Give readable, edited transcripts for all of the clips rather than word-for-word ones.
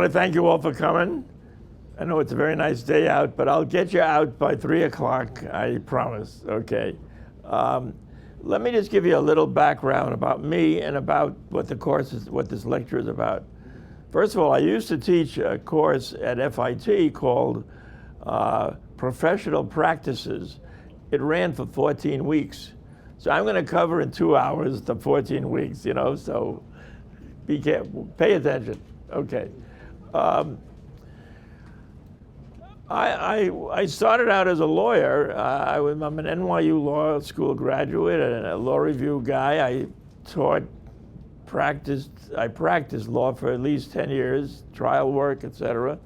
to thank you all for coming. I know it's a very nice day out, but I'll get you out by 3 o'clock, I promise, okay? Let me just give you a little background about me and about what the course is, what this lecture is about. First of all, I used to teach a course at FIT called Professional Practices. It ran for 14 weeks. So I'm going to cover in 2 hours the 14 weeks, you know, so be careful, pay attention, okay. I started out as a lawyer. I'm an NYU Law School graduate and a law review guy. I practiced law for at least 10 years, trial work, etc.,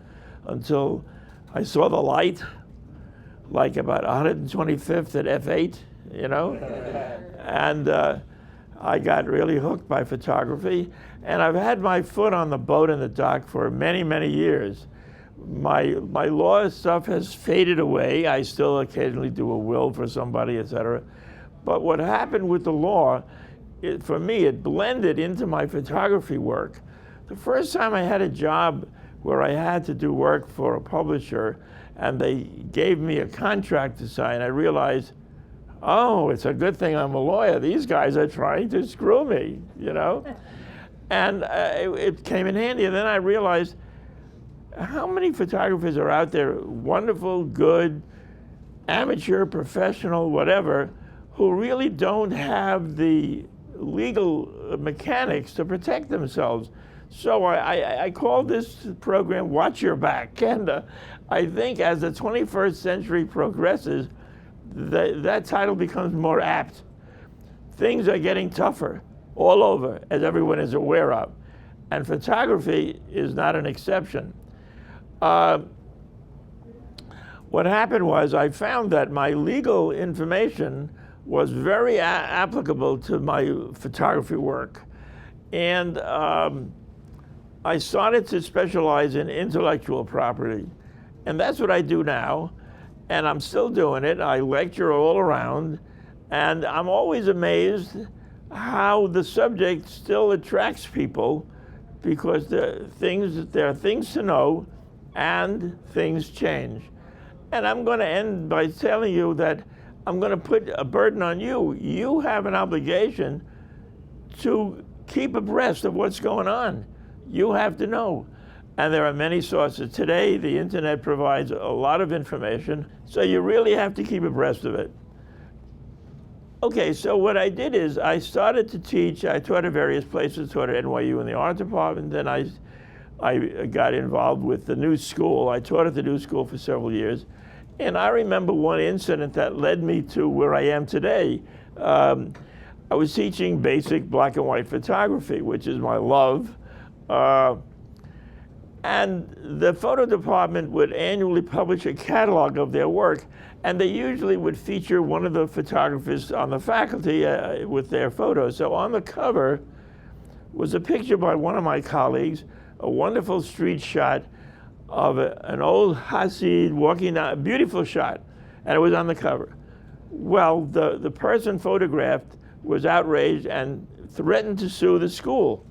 until I saw the light, like about 125th at F8, you know? And I got really hooked by photography. And I've had my foot on the boat in the dock for many, many years. My law stuff has faded away. I still occasionally do a will for somebody, etc. But what happened with the law, for me, it blended into my photography work. The first time I had a job where I had to do work for a publisher and they gave me a contract to sign, I realized, oh, it's a good thing I'm a lawyer. These guys are trying to screw me, you know? And it came in handy. And then I realized, how many photographers are out there, wonderful, good, amateur, professional, whatever, who really don't have the legal mechanics to protect themselves? So I call this program Watch Your Back. And I think as the 21st century progresses, that title becomes more apt. Things are getting tougher all over, as everyone is aware of. And photography is not an exception. What happened was I found that my legal information was very applicable to my photography work. And I started to specialize in intellectual property. And that's what I do now. And I'm still doing it. I lecture all around. And I'm always amazed how the subject still attracts people, because there are things to know and things change. And I'm going to end by telling you that I'm going to put a burden on you. You have an obligation to keep abreast of what's going on. You have to know. And there are many sources. Today, the internet provides a lot of information, so you really have to keep abreast of it. Okay, so what I did is I started to teach. I taught at various places, taught at NYU in the art department, then I got involved with the New School. I taught at the New School for several years. And I remember one incident that led me to where I am today. I was teaching basic black and white photography, which is my love. And the photo department would annually publish a catalog of their work, and they usually would feature one of the photographers on the faculty with their photos. So on the cover was a picture by one of my colleagues, a wonderful street shot of an old Hasid walking down, a beautiful shot, and it was on the cover. Well, the person photographed was outraged and threatened to sue the school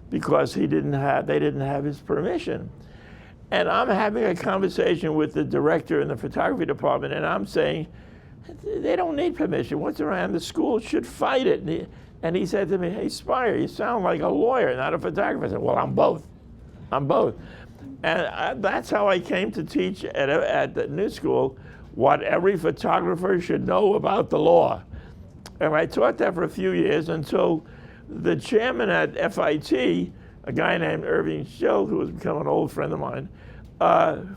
because they didn't have his permission. And I'm having a conversation with the director in the photography department, and I'm saying, they don't need permission. What's around? The school should fight it. And he said to me, hey, Spire, you sound like a lawyer, not a photographer. I said, well, I'm both. I'm both. And that's how I came to teach at the New School what every photographer should know about the law. And I taught that for a few years until the chairman at FIT, a guy named Irving Schill, who has become an old friend of mine,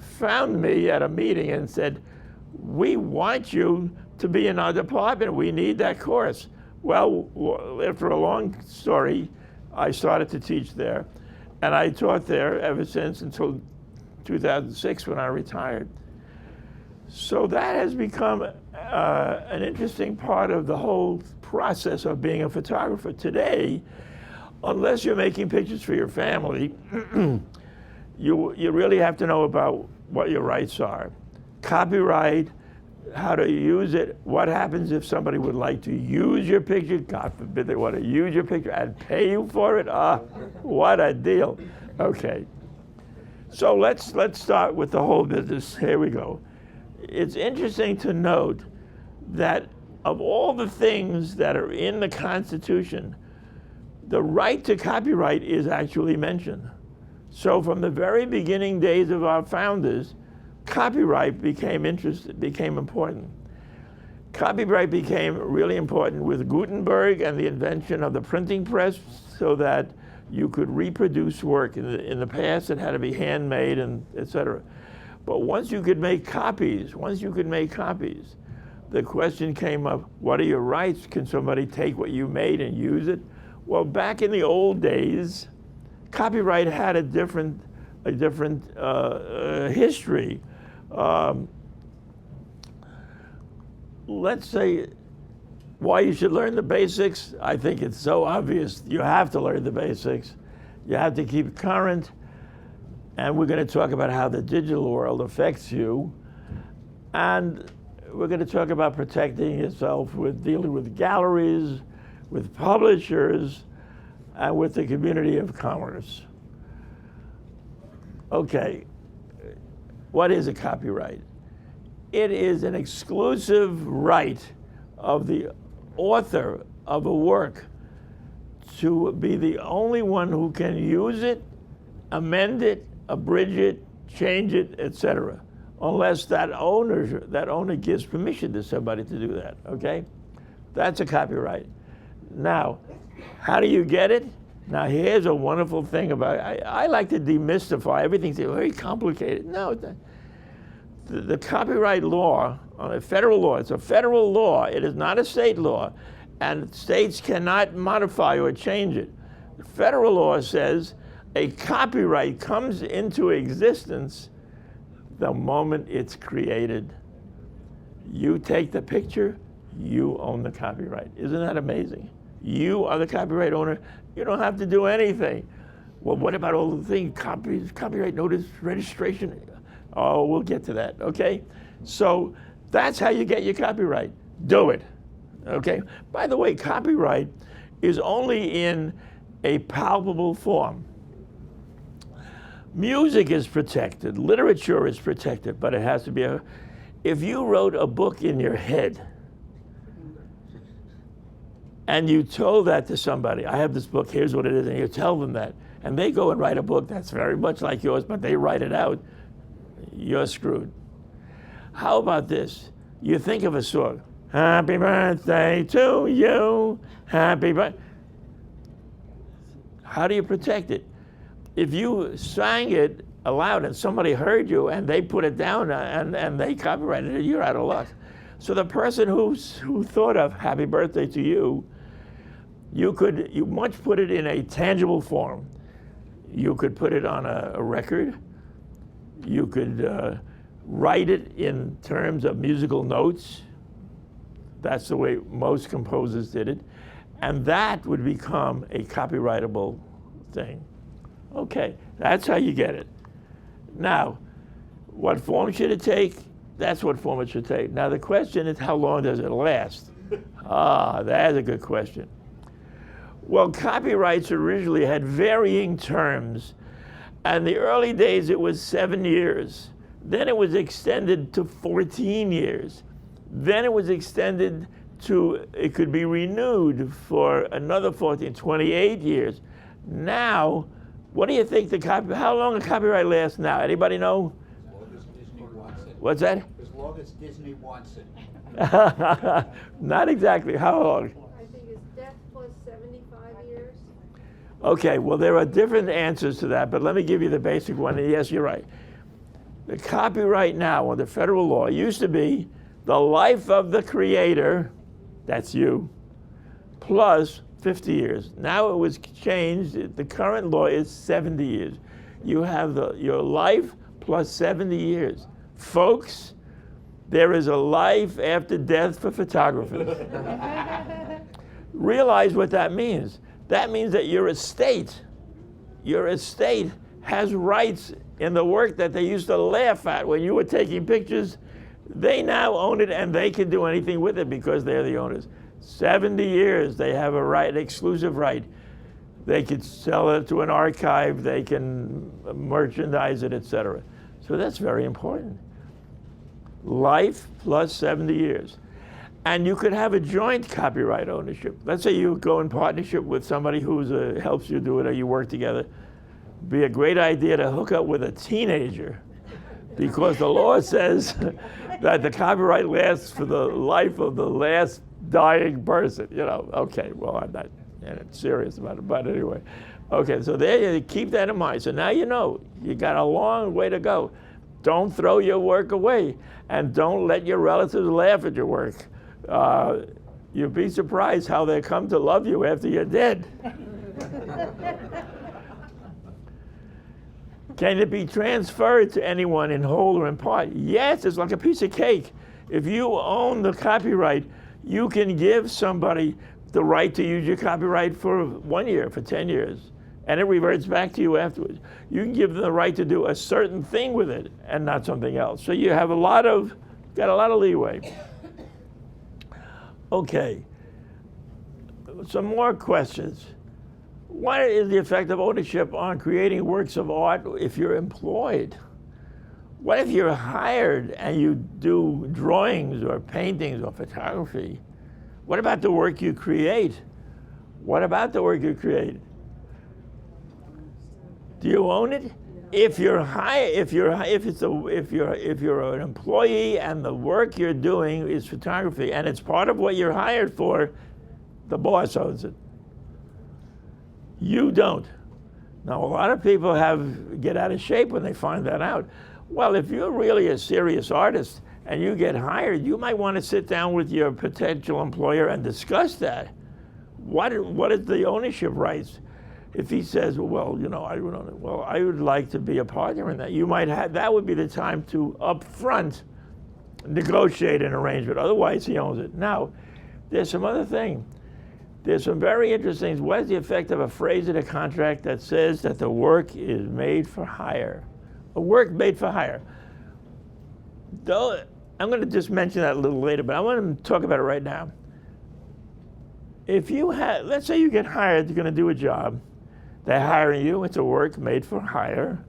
found me at a meeting and said, we want you to be in our department. We need that course. Well, after a long story, I started to teach there. And I taught there ever since until 2006 when I retired. So that has become an interesting part of the whole process of being a photographer. Today, unless you're making pictures for your family, you really have to know about what your rights are. Copyright, how to use it, what happens if somebody would like to use your picture, God forbid they want to use your picture and pay you for it, what a deal. Okay, So let's start with the whole business. Here we go. It's interesting to note that of all the things that are in the Constitution, the right to copyright is actually mentioned. So from the very beginning days of our founders, copyright became important. Copyright became really important with Gutenberg and the invention of the printing press, so that you could reproduce work. In the past, it had to be handmade and et cetera. But once you could make copies, the question came up, what are your rights? Can somebody take what you made and use it? Well, back in the old days, copyright had a different history. Let's say why you should learn the basics. I think it's so obvious. You have to learn the basics. You have to keep current. And we're going to talk about how the digital world affects you. And we're going to talk about protecting yourself with dealing with galleries, with publishers, and with the community of commerce. Okay, what is a copyright? It is an exclusive right of the author of a work to be the only one who can use it, amend it, abridge it, change it, etc., unless that owner gives permission to somebody to do that, okay? That's a copyright. Now, how do you get it? Now, here's a wonderful thing about it. I like to demystify everything's very complicated. No, it's not. The copyright law, a federal law, it's a federal law. It is not a state law, and states cannot modify or change it. The federal law says a copyright comes into existence the moment it's created. You take the picture, you own the copyright. Isn't that amazing? You are the copyright owner. You don't have to do anything. Well, what about all the things, copies, copyright notice, registration? Oh, we'll get to that, okay? So that's how you get your copyright. Do it, okay? By the way, copyright is only in a palpable form. Music is protected, literature is protected, but it has to be if you wrote a book in your head and you told that to somebody, I have this book, here's what it is, and you tell them that, and they go and write a book that's very much like yours, but they write it out, you're screwed. How about this? You think of a song, happy birthday to you, happy birthday. How do you protect it? If you sang it aloud and somebody heard you and they put it down and they copyrighted it, you're out of luck. So the person who thought of happy birthday to you, you must put it in a tangible form. You could put it on a record. You could write it in terms of musical notes. That's the way most composers did it. And that would become a copyrightable thing. Okay, that's how you get it. Now, what form should it take? That's what form it should take. Now the question is, how long does it last? That's a good question. Well, copyrights originally had varying terms. In the early days, it was 7 years. Then it was extended to 14 years. Then it was extended to, it could be renewed for another 28 years. Now, what do you think how long a copyright lasts now? Anybody know? As long as Disney wants it. What's that? As long as Disney wants it. Not exactly. How long? I think it's death plus 75 years. Okay, well, there are different answers to that, but let me give you the basic one. And yes, you're right. The copyright now under federal law used to be the life of the creator, that's you, plus 50 years. Now it was changed. The current law is 70 years. You have your life plus 70 years. Folks, there is a life after death for photographers. Realize what that means. That means that your estate has rights in the work that they used to laugh at when you were taking pictures. They now own it and they can do anything with it because they're the owners. 70 years, they have a right, an exclusive right. They could sell it to an archive, they can merchandise it, etc. So that's very important. Life plus 70 years. And you could have a joint copyright ownership. Let's say you go in partnership with somebody who helps you do it, or you work together. Be a great idea to hook up with a teenager, because the law says that the copyright lasts for the life of the last dying person. You know, okay, well, I'm not serious about it, but anyway. Okay, so there you keep that in mind. So now you know, you got a long way to go. Don't throw your work away, and don't let your relatives laugh at your work. You'd be surprised how they come to love you after you're dead. Can it be transferred to anyone in whole or in part? Yes, it's like a piece of cake. If you own the copyright, you can give somebody the right to use your copyright for 1 year, for 10 years, and it reverts back to you afterwards. You can give them the right to do a certain thing with it and not something else. So you have got a lot of leeway. Okay, some more questions. What is the effect of ownership on creating works of art if you're employed? What if you're hired and you do drawings or paintings or photography? What about the work you create? What about the work you create? Do you own it? If you're an employee and the work you're doing is photography and it's part of what you're hired for, the boss owns it. You don't. Now, a lot of people get out of shape when they find that out. Well, if you're really a serious artist and you get hired, you might want to sit down with your potential employer and discuss that. What is the ownership rights? If he says, well, you know, I would like to be a partner in that, that would be the time to upfront negotiate an arrangement. Otherwise, he owns it. Now, there's some other thing. There's some very interesting things. What is the effect of a phrase in a contract that says that the work is made for hire? A work made for hire. Though, I'm going to just mention that a little later, but I want to talk about it right now. If let's say you get hired, you're going to do a job. They're hiring you. It's a work made for hire.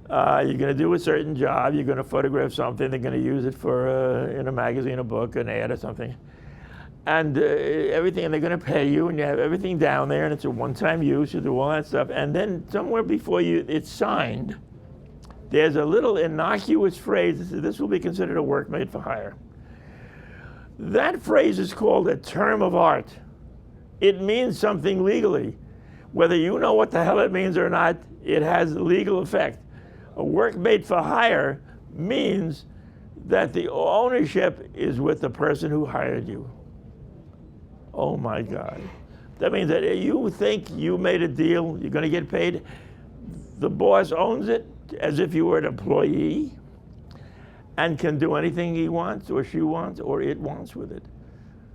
You're going to do a certain job. You're going to photograph something. They're going to use it in a magazine, a book, an ad or something. And everything, and they're going to pay you, and you have everything down there, and it's a one-time use. You do all that stuff. And then somewhere before it's signed, there's a little innocuous phrase that says, this will be considered a work made for hire. That phrase is called a term of art. It means something legally. Whether you know what the hell it means or not, it has legal effect. A work made for hire means that the ownership is with the person who hired you. Oh my God. That means that you think you made a deal, you're going to get paid. The boss owns it as if you were an employee and can do anything he wants or she wants or it wants with it.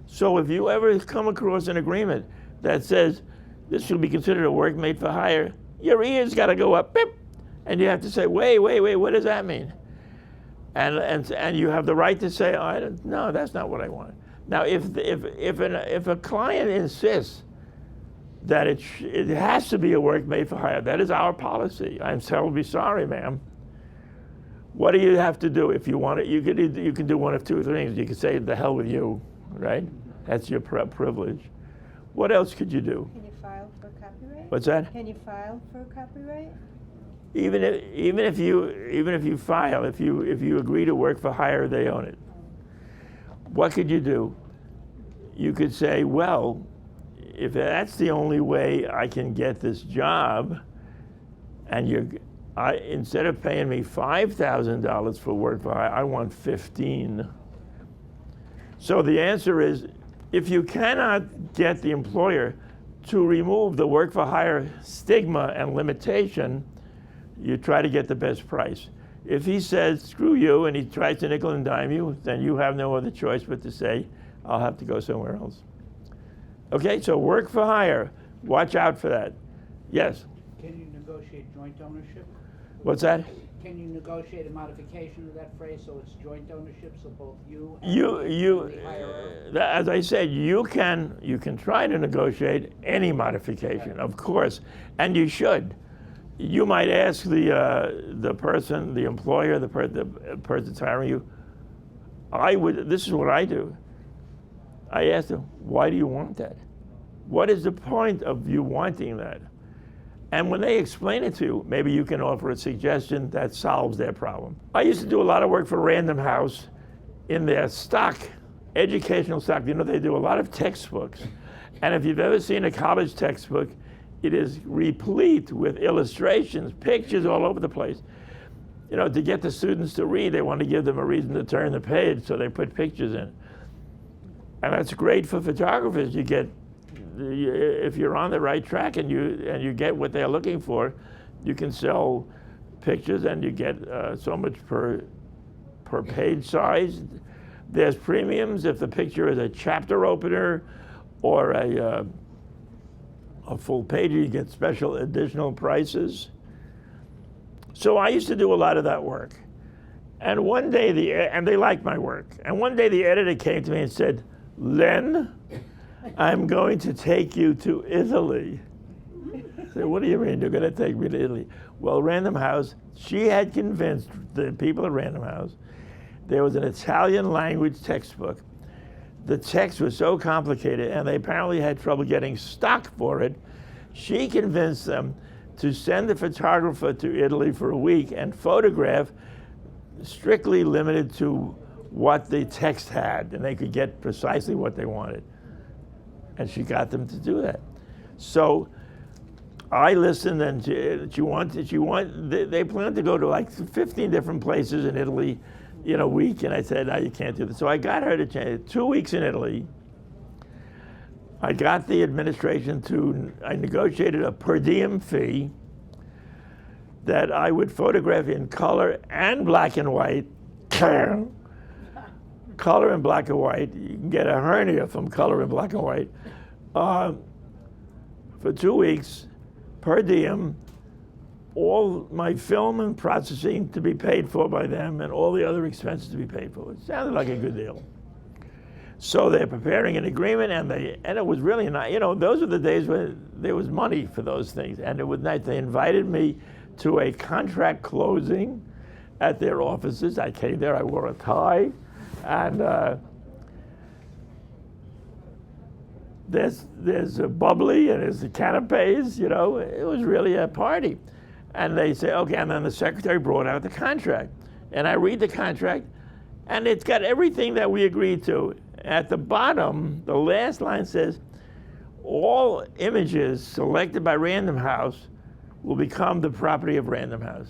So if you ever come across an agreement that says this should be considered a work made for hire, your ears got to go up, beep, and you have to say, wait, what does that mean? And you have the right to say, no, that's not what I want. Now, if a client insists that it has to be a work made for hire, that is our policy. I'm terribly sorry, ma'am. What do you have to do if you want it? You can do one of two things. You can say, the hell with you, right? That's your privilege. What else could you do? Can you file for copyright? What's that? Can you file for copyright? Even if you file, if you agree to work for hire, they own it. What could you do? You could say, well, if that's the only way I can get this job, and instead of paying me $5,000 for work for hire, I want $15,000. So the answer is, if you cannot get the employer to remove the work for hire stigma and limitation, you try to get the best price. If he says, screw you, and he tries to nickel and dime you, then you have no other choice but to say, I'll have to go somewhere else. Okay, so work for hire. Watch out for that. Yes? Can you negotiate joint ownership? What's that? Can you negotiate a modification of that phrase so it's joint ownership, so both you and You, the hirer? as I said, you can try to negotiate any modification, of course, and you should. You might ask the person, the employer, the person that's hiring you. This is what I do. I ask them, why do you want that? What is the point of you wanting that? And when they explain it to you, maybe you can offer a suggestion that solves their problem. I used to do a lot of work for Random House in their stock, educational stock. You know, they do a lot of textbooks. And if you've ever seen a college textbook, it is replete with illustrations, pictures all over the place. You know, to get the students to read, they want to give them a reason to turn the page, so they put pictures in. And that's great for photographers. You get, if you're on the right track and you get what they're looking for, you can sell pictures and you get so much per page size. There's premiums if the picture is a chapter opener or a full page. You get special additional prices. So I used to do a lot of that work. And one day, and they liked my work. And one day the editor came to me and said, "Len, I'm going to take you to Italy." I said, "What do you mean you're going to take me to Italy?" Well, Random House, she had convinced the people at Random House there was an Italian language textbook. The text was so complicated and they apparently had trouble getting stock for it. She convinced them to send the photographer to Italy for a week and photograph strictly limited to what the text had, and they could get precisely what they wanted. And she got them to do that. So I listened, and they planned to go to like 15 different places in Italy in a week, and I said, "No, you can't do this." So I got her to change it. 2 weeks in Italy. I got the administration I negotiated a per diem fee that I would photograph in color and black and white. Color and black and white. You can get a hernia from color and black and white. For 2 weeks, per diem, all my film and processing to be paid for by them and all the other expenses to be paid for. It sounded like a good deal. So they're preparing an agreement, and it was really nice. You know, those were the days when there was money for those things, and it was nice. They invited me to a contract closing at their offices. I came there, I wore a tie, and there's a bubbly and there's the canapes, you know. It was really a party. And they say, okay, and then the secretary brought out the contract. And I read the contract, and it's got everything that we agreed to. At the bottom, the last line says, all images selected by Random House will become the property of Random House.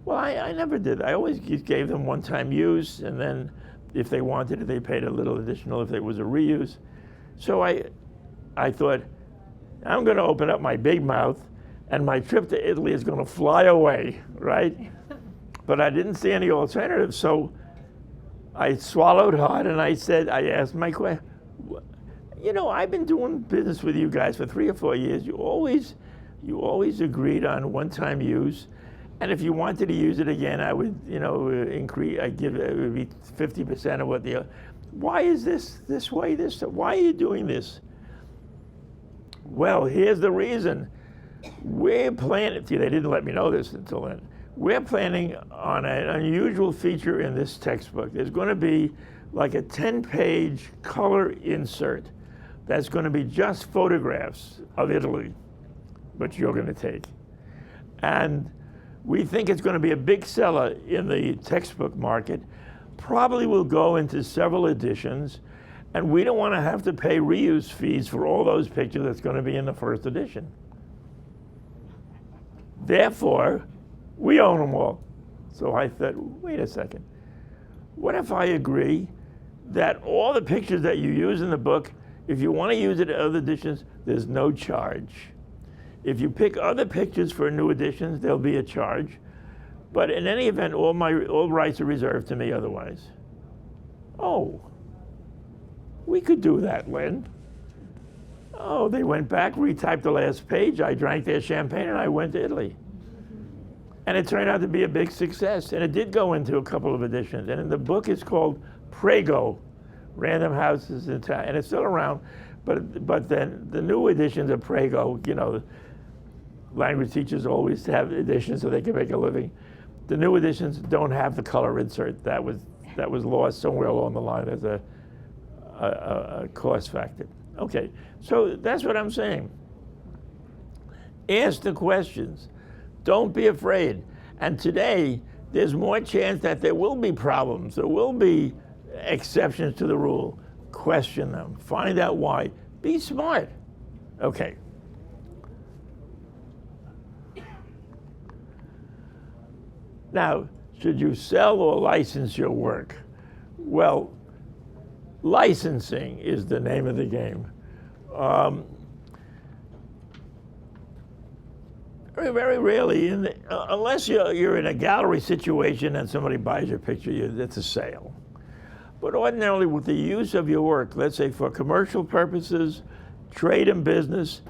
Well, I never did. I always gave them one-time use, and then if they wanted it, they paid a little additional if it was a reuse. So I thought, I'm going to open up my big mouth, and my trip to Italy is going to fly away, right? But I didn't see any alternative, so I swallowed hard, and I asked my question, you know, I've been doing business with you guys for 3 or 4 years. You always agreed on one-time use, and if you wanted to use it again, I would, you know, increase. It would be 50% of what the. Why is this way? Why are you doing this? Well, here's the reason. We're planning. See, they didn't let me know this until then. We're planning on an unusual feature in this textbook. There's going to be like a 10-page color insert that's going to be just photographs of Italy, which you're going to take. And we think it's going to be a big seller in the textbook market. Probably will go into several editions, and we don't want to have to pay reuse fees for all those pictures that's going to be in the first edition. Therefore, we own them all. So I thought, wait a second. What if I agree that all the pictures that you use in the book, if you want to use it in other editions, there's no charge. If you pick other pictures for new editions, there'll be a charge. But in any event, all rights are reserved to me otherwise. Oh, we could do that, Len. Oh, they went back, retyped the last page, I drank their champagne, and I went to Italy. And it turned out to be a big success. And it did go into a couple of editions. And in the book it's called Prego, Random Houses in Town. And it's still around, but then the new editions of Prego, you know, language teachers always have editions so they can make a living. The new editions don't have the color insert. That was lost somewhere along the line as a cost factor. Okay, so that's what I'm saying. Ask the questions. Don't be afraid. And today, there's more chance that there will be problems. There will be exceptions to the rule. Question them. Find out why. Be smart. Okay. Now, should you sell or license your work? Well, licensing is the name of the game. Very rarely, unless you're in a gallery situation and somebody buys your picture, it's a sale. But ordinarily, with the use of your work, let's say for commercial purposes, trade and business,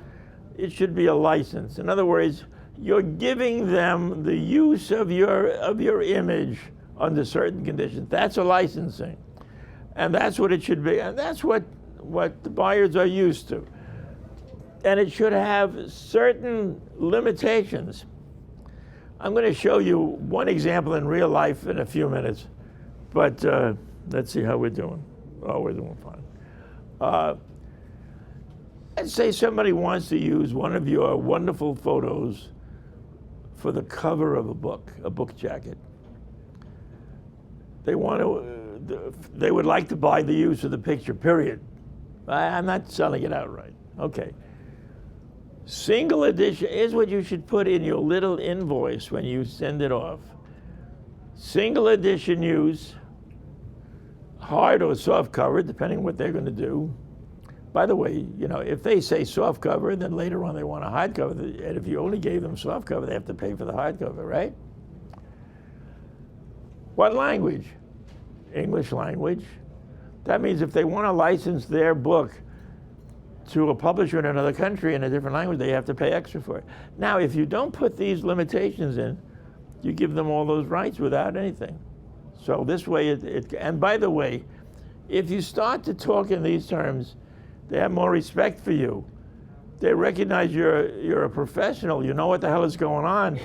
it should be a license. In other words, you're giving them the use of your image under certain conditions. That's a licensing. And that's what it should be. And that's what the buyers are used to. And it should have certain limitations. I'm going to show you one example in real life in a few minutes, but let's see how we're doing. Oh, we're doing fine. Let's say somebody wants to use one of your wonderful photos for the cover of a book jacket. They would like to buy the use of the picture, period. I'm not selling it outright. Okay. Single edition is what you should put in your little invoice when you send it off. Single edition use, hard or soft cover, depending on what they're going to do. By the way, you know, if they say soft cover, then later on they want a hard cover, and if you only gave them soft cover, they have to pay for the hard cover, right? What language? English language. That means if they want to license their book to a publisher in another country in a different language, they have to pay extra for it. Now, if you don't put these limitations in, you give them all those rights without anything. So this way, and by the way, if you start to talk in these terms, they have more respect for you. They recognize you're a professional. You know what the hell is going on.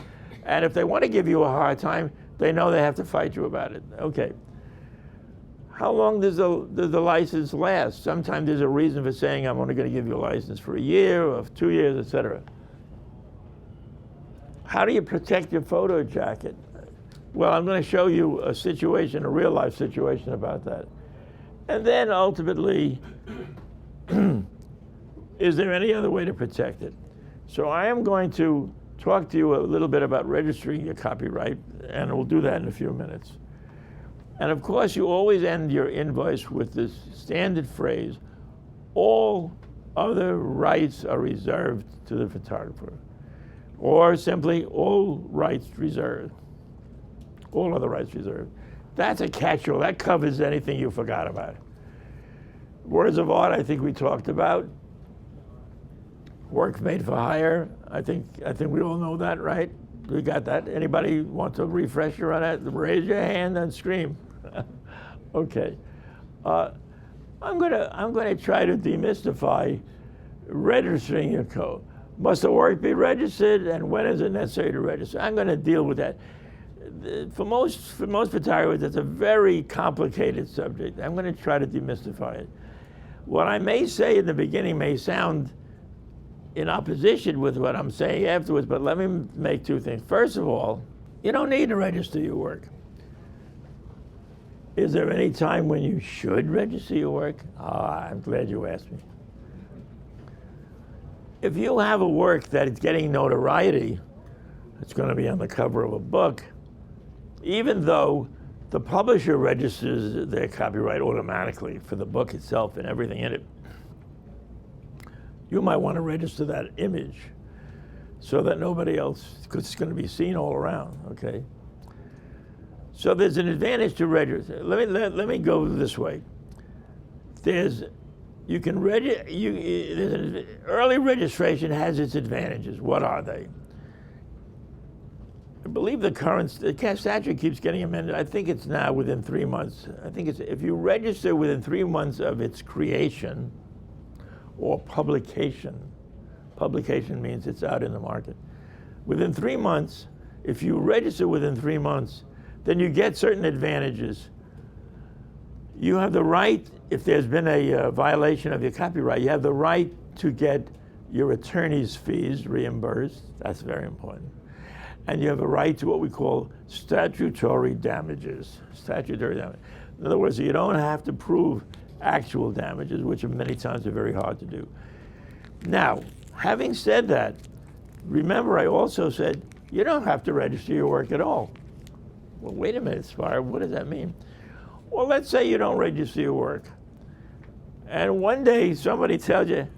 And if they want to give you a hard time, they know they have to fight you about it. Okay. How long does the license last? Sometimes there's a reason for saying I'm only going to give you a license for a year or 2 years, etc. How do you protect your photo jacket? Well, I'm going to show you a situation, a real life situation about that. And then ultimately, is there any other way to protect it? So I am going to talk to you a little bit about registering your copyright, and we'll do that in a few minutes. And of course, you always end your invoice with this standard phrase, all other rights are reserved to the photographer. Or simply, all rights reserved. All other rights reserved. That's a catch-all. That covers anything you forgot about. Words of art, I think we talked about. Work made for hire, I think we all know that, right? We got that. Anybody want a refresher on that? Raise your hand and scream. Okay. I'm gonna try to demystify registering your code. Must the work be registered, and when is it necessary to register? I'm going to deal with that. For most photographers, it's a very complicated subject. I'm going to try to demystify it. What I may say in the beginning may sound in opposition with what I'm saying afterwards, but let me make two things. First of all, you don't need to register your work. Is there any time when you should register your work? I'm glad you asked me. If you have a work that is getting notoriety, it's going to be on the cover of a book, even though the publisher registers their copyright automatically for the book itself and everything in it, you might want to register that image so that nobody else, because it's going to be seen all around, okay? So there's an advantage to register. Let me go this way. Early registration has its advantages. What are they? I believe the statute keeps getting amended. I think it's now within 3 months. I think it's if you register within 3 months of its creation or publication. Publication means it's out in the market. Within 3 months, if you register within 3 months, then you get certain advantages. You have the right, if there's been a violation of your copyright, you have the right to get your attorney's fees reimbursed. That's very important. And you have a right to what we call statutory damages. Statutory damage. In other words, you don't have to prove actual damages, which many times are very hard to do. Now, having said that, remember I also said you don't have to register your work at all. Well, wait a minute, Spire, what does that mean? Well, let's say you don't register your work. And one day somebody tells you,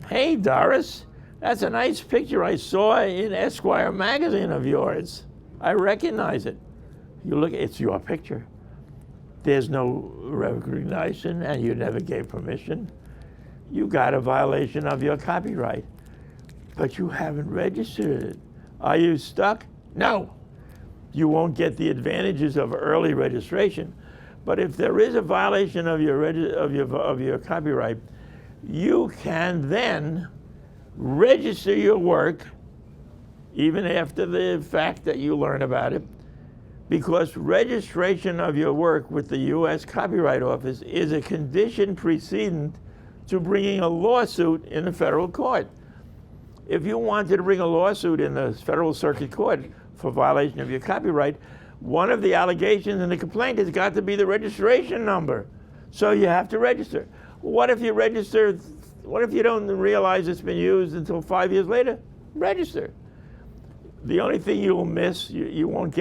hey, Doris, that's a nice picture I saw in Esquire magazine of yours. I recognize it. You look, it's your picture. There's no recognition and you never gave permission. You got a violation of your copyright, but you haven't registered it. Are you stuck? No. You won't get the advantages of early registration. But if there is a violation of your copyright, you can then register your work even after the fact that you learn about it, because registration of your work with the U.S. Copyright Office is a condition precedent to bringing a lawsuit in the federal court. If you wanted to bring a lawsuit in the Federal Circuit Court for violation of your copyright, one of the allegations in the complaint has got to be the registration number. So you have to register. What if you register? What if you don't realize it's been used until 5 years later? Register. The only thing you will miss, you won't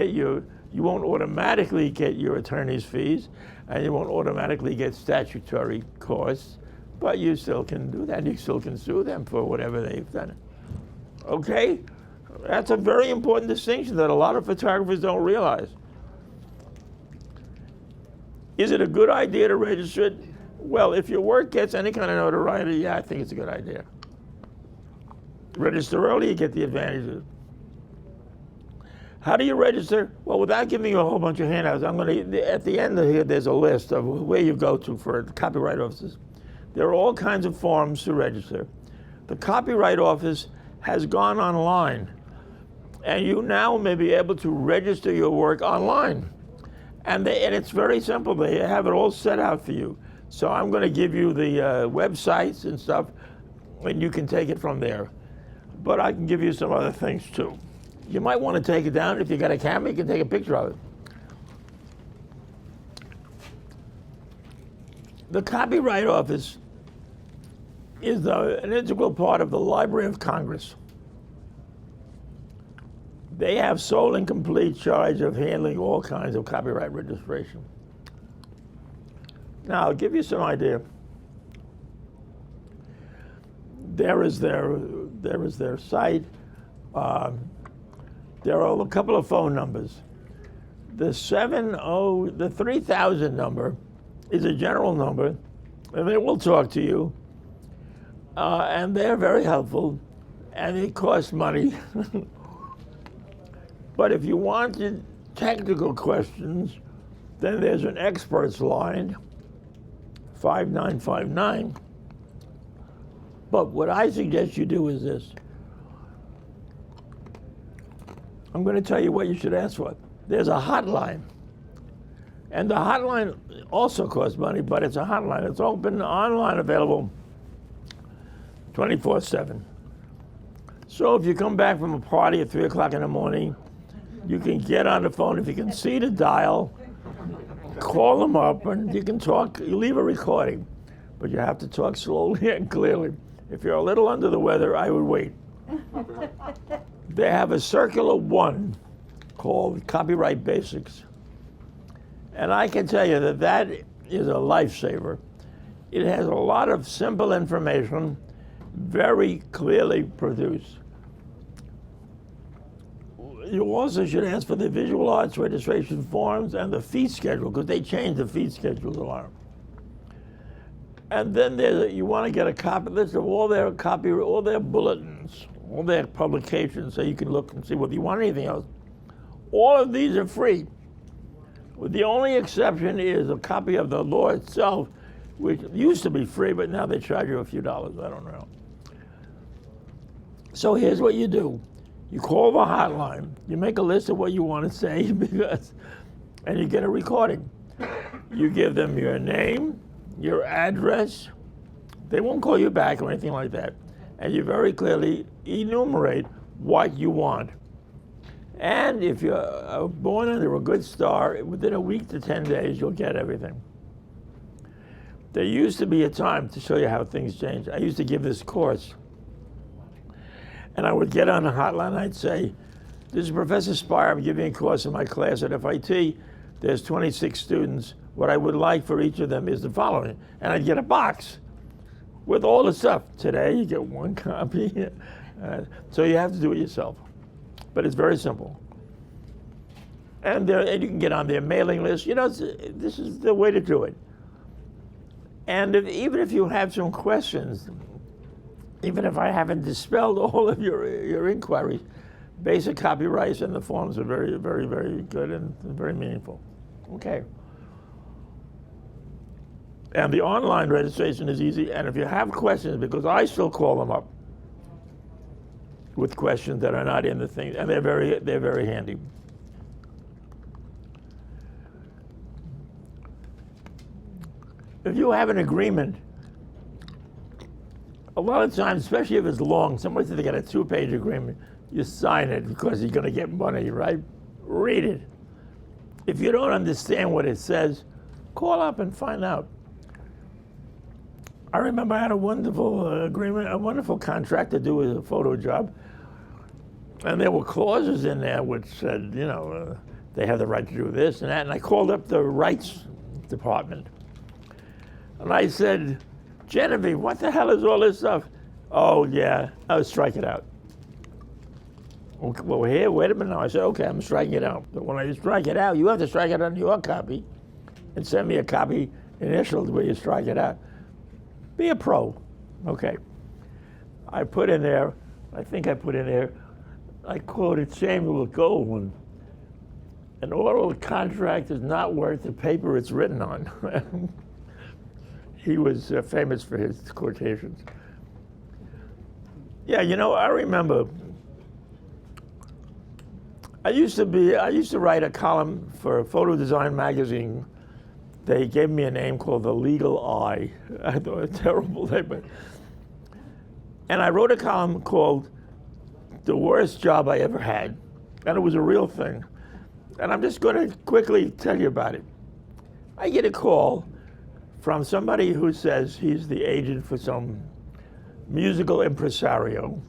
automatically get your attorney's fees, and you won't automatically get statutory costs, but you still can do that. You still can sue them for whatever they've done. Okay? That's a very important distinction that a lot of photographers don't realize. Is it a good idea to register it? Well, if your work gets any kind of notoriety, yeah, I think it's a good idea. Register early, you get the advantages. How do you register? Well, without giving you a whole bunch of handouts, at the end of here, there's a list of where you go to for copyright offices. There are all kinds of forms to register. The Copyright Office has gone online, and you now may be able to register your work online. And it's very simple. They have it all set out for you. So I'm going to give you the websites and stuff, and you can take it from there. But I can give you some other things too. You might want to take it down. If you got a camera, you can take a picture of it. The Copyright Office is an integral part of the Library of Congress. They have sole and complete charge of handling all kinds of copyright registration. Now, I'll give you some idea. There is their site. There are a couple of phone numbers. The 3000 number is a general number, and they will talk to you. And they're very helpful, and it costs money. But if you wanted technical questions, then there's an experts line, 5959. But what I suggest you do is this. I'm going to tell you what you should ask for. There's a hotline. And the hotline also costs money, but it's a hotline. It's open, online, available 24/7. So if you come back from a party at 3 o'clock in the morning, you can get on the phone. If you can see the dial, call them up, and you can talk. You leave a recording, but you have to talk slowly and clearly. If you're a little under the weather, I would wait. They have a circular one called Copyright Basics. And I can tell you that that is a lifesaver. It has a lot of simple information, very clearly produced. You also should ask for the visual arts registration forms and the fee schedule, because they change the fee schedules a lot. And then you want to get a copy list of all their bulletins, all their publications, so you can look and see whether you want anything else. All of these are free. The only exception is a copy of the law itself, which used to be free, but now they charge you a few dollars. I don't know. So here's what you do. You call the hotline. You make a list of what you want to say, and you get a recording. You give them your name, your address. They won't call you back or anything like that. And you very clearly enumerate what you want. And if you're born under a good star, within a week to 10 days, you'll get everything. There used to be a time, to show you how things change, I used to give this course. And I would get on the hotline and I'd say, this is Professor Spire, I'm giving a course in my class at FIT. There's 26 students. What I would like for each of them is the following. And I'd get a box with all the stuff. Today, you get one copy. So you have to do it yourself. But it's very simple. And you can get on their mailing list. You know, this is the way to do it. And even if you have some questions, even if I haven't dispelled all of your inquiries, basic copyrights and the forms are very, very, very good and very meaningful. Okay. And the online registration is easy. And if you have questions, because I still call them up with questions that are not in the thing, and they're very handy. If you have an agreement, a lot of times, especially if it's long, somebody said they got a 2-page agreement, you sign it because you're going to get money, right? Read it. If you don't understand what it says, call up and find out. I remember I had a wonderful agreement, a wonderful contract to do a photo job. And there were clauses in there which said, you know, they have the right to do this and that. And I called up the rights department. And I said, Genevieve, what the hell is all this stuff? Oh, yeah, I'll strike it out. Okay, well, here, wait a minute now. I said, okay, I'm striking it out. But when I strike it out, you have to strike it on your copy and send me a copy initialed where you strike it out. Be a pro. Okay. I put in there, I quoted Samuel Goldwyn, an oral contract is not worth the paper it's written on. He was famous for his quotations. Yeah, you know, I remember, I used to write a column for a photo design magazine. They gave me a name called The Legal Eye. I thought it was a terrible name. And I wrote a column called The Worst Job I Ever Had. And it was a real thing. And I'm just going to quickly tell you about it. I get a call from somebody who says he's the agent for some musical impresario.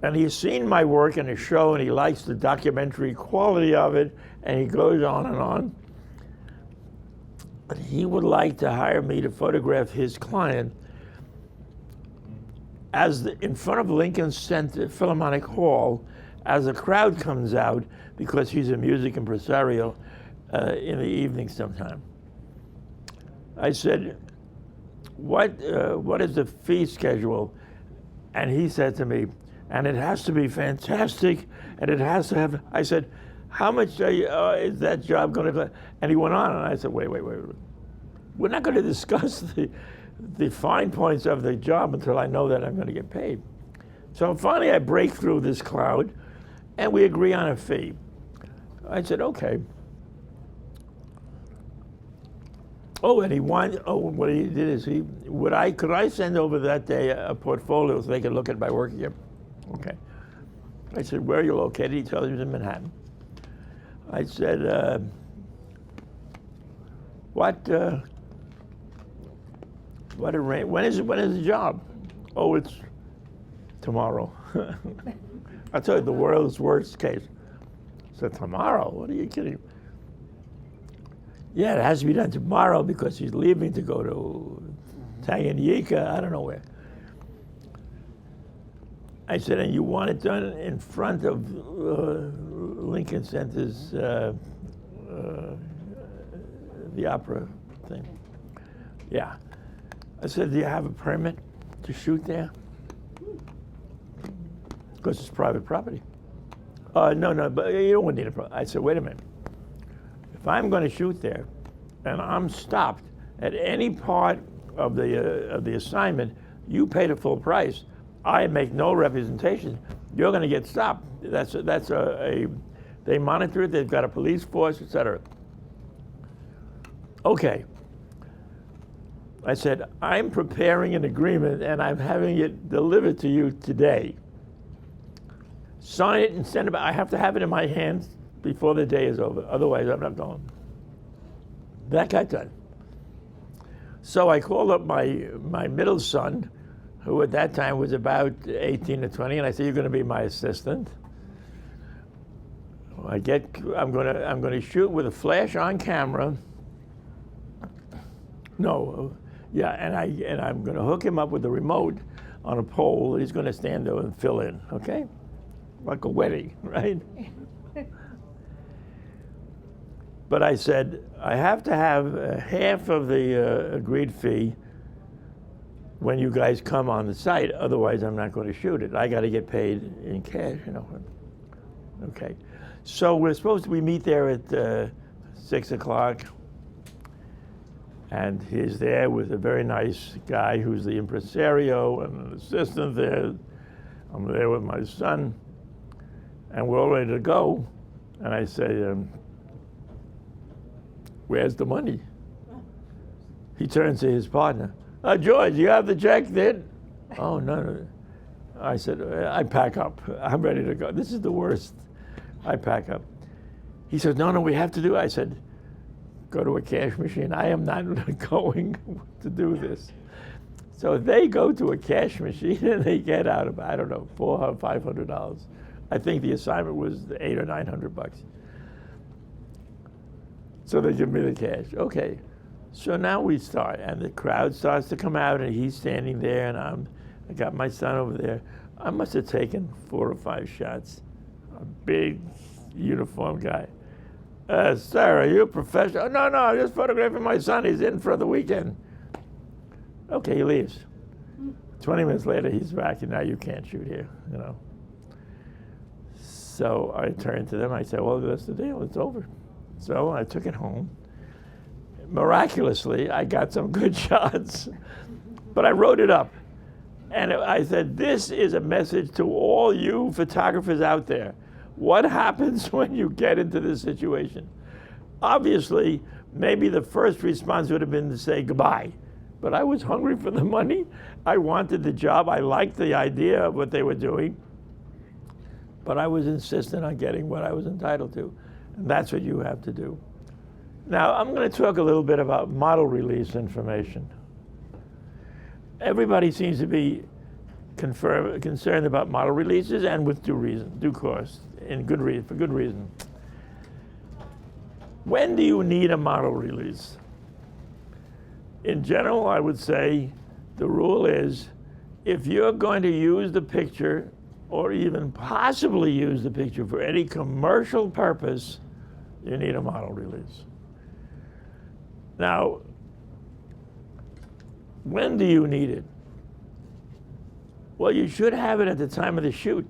And he's seen my work in a show and he likes the documentary quality of it, and he goes on and on. But he would like to hire me to photograph his client in front of Lincoln Center Philharmonic Hall as a crowd comes out, because he's a music impresario, in the evening sometime. I said, what is the fee schedule? And he said to me, and it has to be fantastic, and it has to have, I said, how much is that job going to, and he went on, and I said, wait. We're not going to discuss the fine points of the job until I know that I'm going to get paid. So finally I break through this cloud, and we agree on a fee. I said, okay. Oh, and what he did is could I send over that day a portfolio so they could look at my work again? Okay. I said, where are you located? He tells me he's in Manhattan. I said, when is the job? Oh, it's tomorrow. I'll tell you the world's worst case. I said, tomorrow? What are you kidding? Yeah, it has to be done tomorrow because he's leaving to go to Tanganyika, I don't know where. I said, and you want it done in front of Lincoln Center's, the opera thing? Yeah. I said, do you have a permit to shoot there? Because it's private property. No, but you don't need a pro. I said, wait a minute. If I'm going to shoot there, and I'm stopped at any part of the assignment, you pay the full price. I make no representation. You're going to get stopped. They monitor it. They've got a police force, etc. Okay. I said, I'm preparing an agreement and I'm having it delivered to you today. Sign it and send it back. I have to have it in my hands before the day is over. Otherwise, I'm not going. That got done. So I called up my middle son, who at that time was about 18 or 20, and I said, you're going to be my assistant. I'm going to shoot with a flash on camera. No, yeah, and I'm going to hook him up with the remote on a pole. He's going to stand there and fill in, okay? Like a wedding, right? But I said, I have to have half of the agreed fee when you guys come on the site. Otherwise, I'm not going to shoot it. I got to get paid in cash, you know. Okay. So we're supposed to meet there at 6 o'clock. And he's there with a very nice guy who's the impresario and an assistant there. I'm there with my son. And we're all ready to go. And I say, where's the money? He turns to his partner. George, you have the check then? Oh, no. I said, I pack up. I'm ready to go. This is the worst. I pack up. He said, no, we have to do it. I said, go to a cash machine. I am not going to do this. So they go to a cash machine and they get out of, I don't know, $400 or $500. I think the assignment was $800 or $900. So they give me the cash. Okay. So now we start, and the crowd starts to come out, and he's standing there, and I got my son over there. I must have taken 4 or 5 shots. A big uniformed guy. Sir, are you a professional? No, I'm just photographing my son. He's in for the weekend. Okay, he leaves. 20 minutes later, he's back, and now you can't shoot here, you know. So I turned to them. I said, well, that's the deal. It's over. So I took it home. Miraculously, I got some good shots, but I wrote it up. And I said, this is a message to all you photographers out there. What happens when you get into this situation? Obviously, maybe the first response would have been to say goodbye, but I was hungry for the money. I wanted the job. I liked the idea of what they were doing, but I was insistent on getting what I was entitled to. And that's what you have to do. Now, I'm going to talk a little bit about model release information. Everybody seems to be concerned about model releases, and with due course, for good reason. When do you need a model release? In general, I would say the rule is if you're going to use the picture or even possibly use the picture for any commercial purpose, you need a model release. Now, when do you need it? Well, you should have it at the time of the shoot,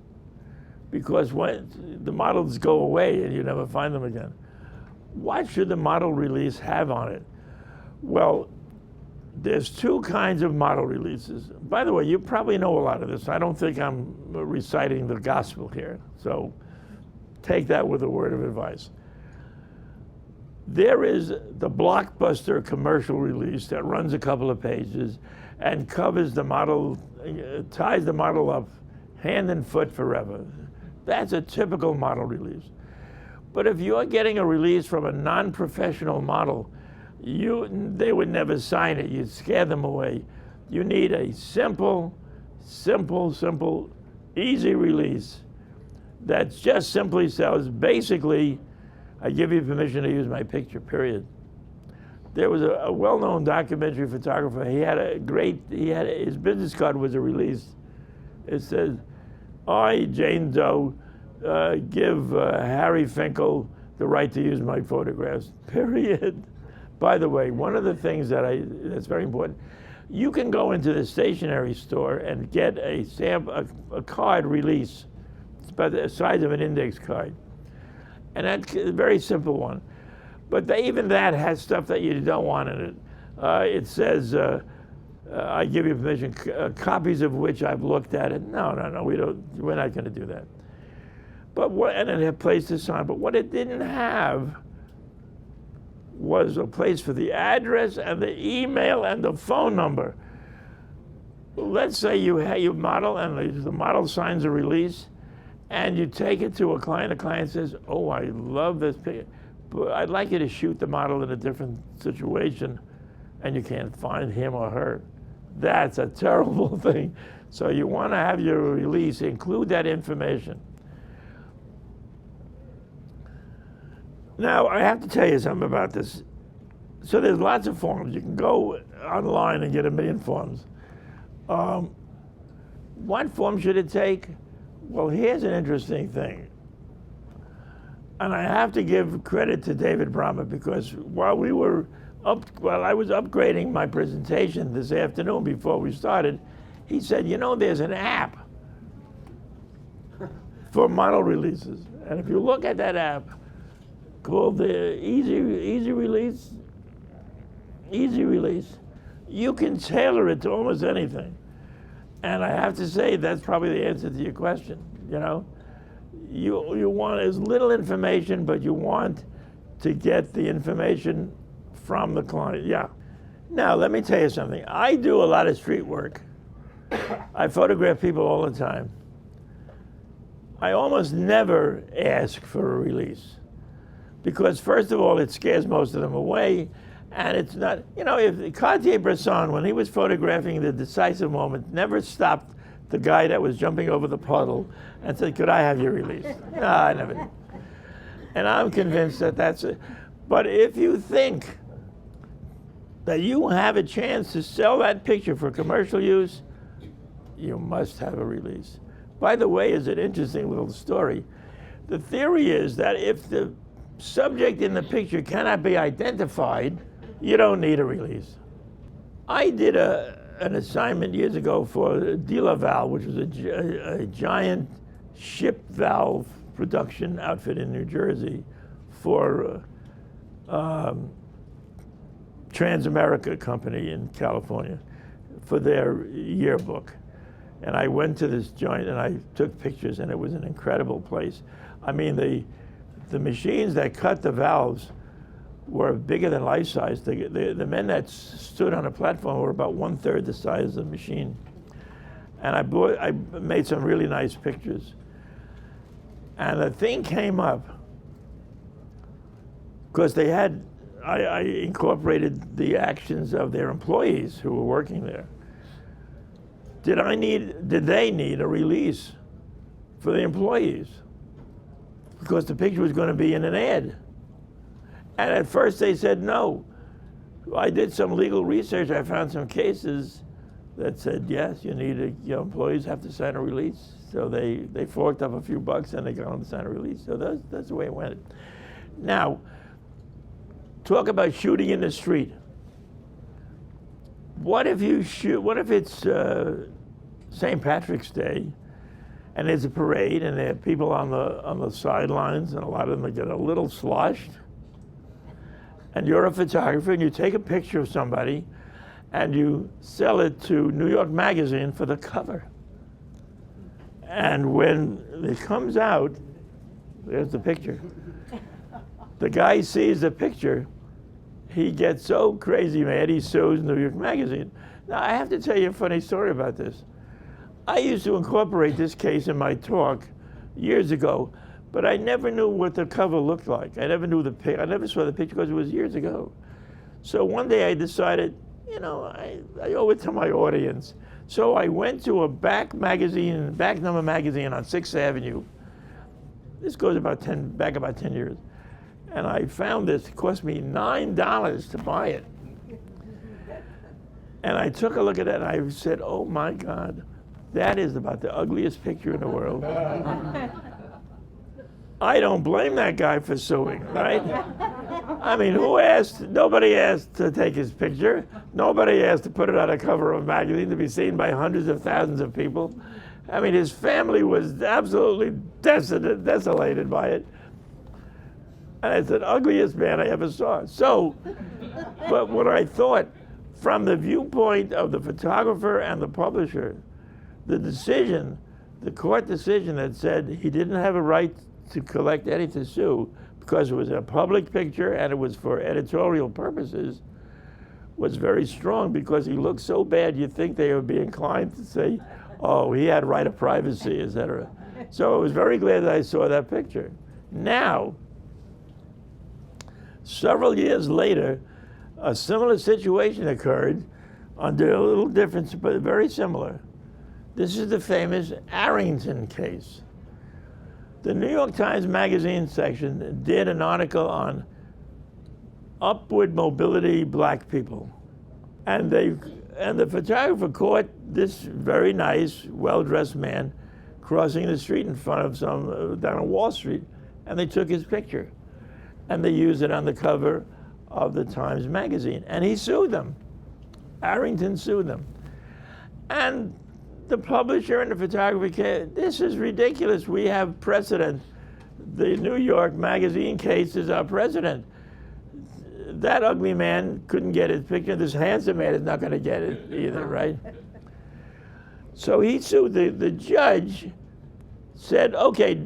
because when the models go away and you never find them again. What should the model release have on it? Well, there's 2 kinds of model releases. By the way, you probably know a lot of this. I don't think I'm reciting the gospel here, so take that with a word of advice. There is the blockbuster commercial release that runs a couple of pages and covers the model, ties the model up hand and foot forever. That's a typical model release. But if you're getting a release from a non-professional model, they would never sign it. You'd scare them away. You need a simple, easy release that just simply says, basically, I give you permission to use my picture, period. There was a well-known documentary photographer. His business card was a release. It says, I, Jane Doe, give Harry Finkel the right to use my photographs, period. By the way, one of the things that's very important, you can go into the stationery store and get a card release. about the size of an index card. And that's a very simple one. But even that has stuff that you don't want in it. It says, I give you permission, copies of which I've looked at it. No, we're not going to do that. But and it had a place to sign. But what it didn't have was a place for the address and the email and the phone number. Let's say you model and the model signs a release, and you take it to a client. The client says, "Oh, I love this picture, but I'd like you to shoot the model in a different situation," and you can't find him or her. That's a terrible thing. So you want to have your release include that information. Now, I have to tell you something about this. So there's lots of forms. You can go online and get 1 million forms. What form should it take? Well, here's an interesting thing. And I have to give credit to David Brahma, because while I was upgrading my presentation this afternoon before we started, he said, there's an app for model releases. And if you look at that app called the Easy Release, you can tailor it to almost anything. And I have to say, that's probably the answer to your question. You want as little information, but you want to get the information from the client. Yeah. Now, let me tell you something. I do a lot of street work. I photograph people all the time. I almost never ask for a release, because first of all, it scares most of them away. And it's not, if Cartier-Bresson, when he was photographing the decisive moment, never stopped the guy that was jumping over the puddle and said, "Could I have your release?" No, I never did. And I'm convinced that that's it. But if you think that you have a chance to sell that picture for commercial use, you must have a release. By the way, is an interesting little story. The theory is that if the subject in the picture cannot be identified, you don't need a release. I did an assignment years ago for De La Val, which was a giant ship valve production outfit in New Jersey for Transamerica Company in California for their yearbook. And I went to this joint and I took pictures, and it was an incredible place. I mean, the machines that cut the valves were bigger than life size. The men that stood on a platform were about 1/3 the size of the machine. And I made some really nice pictures. And the thing came up because I incorporated the actions of their employees who were working there. Did they need a release for the employees? Because the picture was going to be in an ad. And at first they said no. I did some legal research. I found some cases that said, yes, your employees have to sign a release. So they forked up a few bucks and they got them to sign a release. So that's the way it went. Now, talk about shooting in the street. What if it's St. Patrick's Day, and there's a parade, and there are people on the sidelines, and a lot of them get a little sloshed, and you're a photographer, and you take a picture of somebody, and you sell it to New York Magazine for the cover. And when it comes out, there's the picture. The guy sees the picture, he gets so crazy mad, he sues New York Magazine. Now, I have to tell you a funny story about this. I used to incorporate this case in my talk years ago, but I never knew what the cover looked like. I never saw the picture because it was years ago. So one day I decided, I owe it to my audience. So I went to a back number magazine on 6th Avenue. This goes back about 10 years. And I found this. It cost me $9 to buy it. And I took a look at it and I said, oh my God, that is about the ugliest picture in the world. I don't blame that guy for suing, right? I mean, nobody asked to take his picture. Nobody asked to put it on a cover of a magazine to be seen by hundreds of thousands of people. I mean, his family was absolutely desolated by it. And it's the ugliest man I ever saw. So, but what I thought, from the viewpoint of the photographer and the publisher, the decision, the court decision that said he didn't have a right to collect any to sue because it was a public picture and it was for editorial purposes, was very strong, because he looked so bad you'd think they would be inclined to say, oh, he had right of privacy, etc. So I was very glad that I saw that picture. Now, several years later, a similar situation occurred under a little difference, but very similar. This is the famous Harrington case. The New York Times Magazine section did an article on upward mobility black people. And the photographer caught this very nice, well-dressed man crossing the street in front of some, down on Wall Street, and they took his picture. And they used it on the cover of the Times Magazine. And he sued them. Harrington sued them. And the publisher and the photographer said, this is ridiculous. We have precedent. The New York Magazine case is our precedent. That ugly man couldn't get his picture. This handsome man is not going to get it either, right? So he sued. The judge said, okay,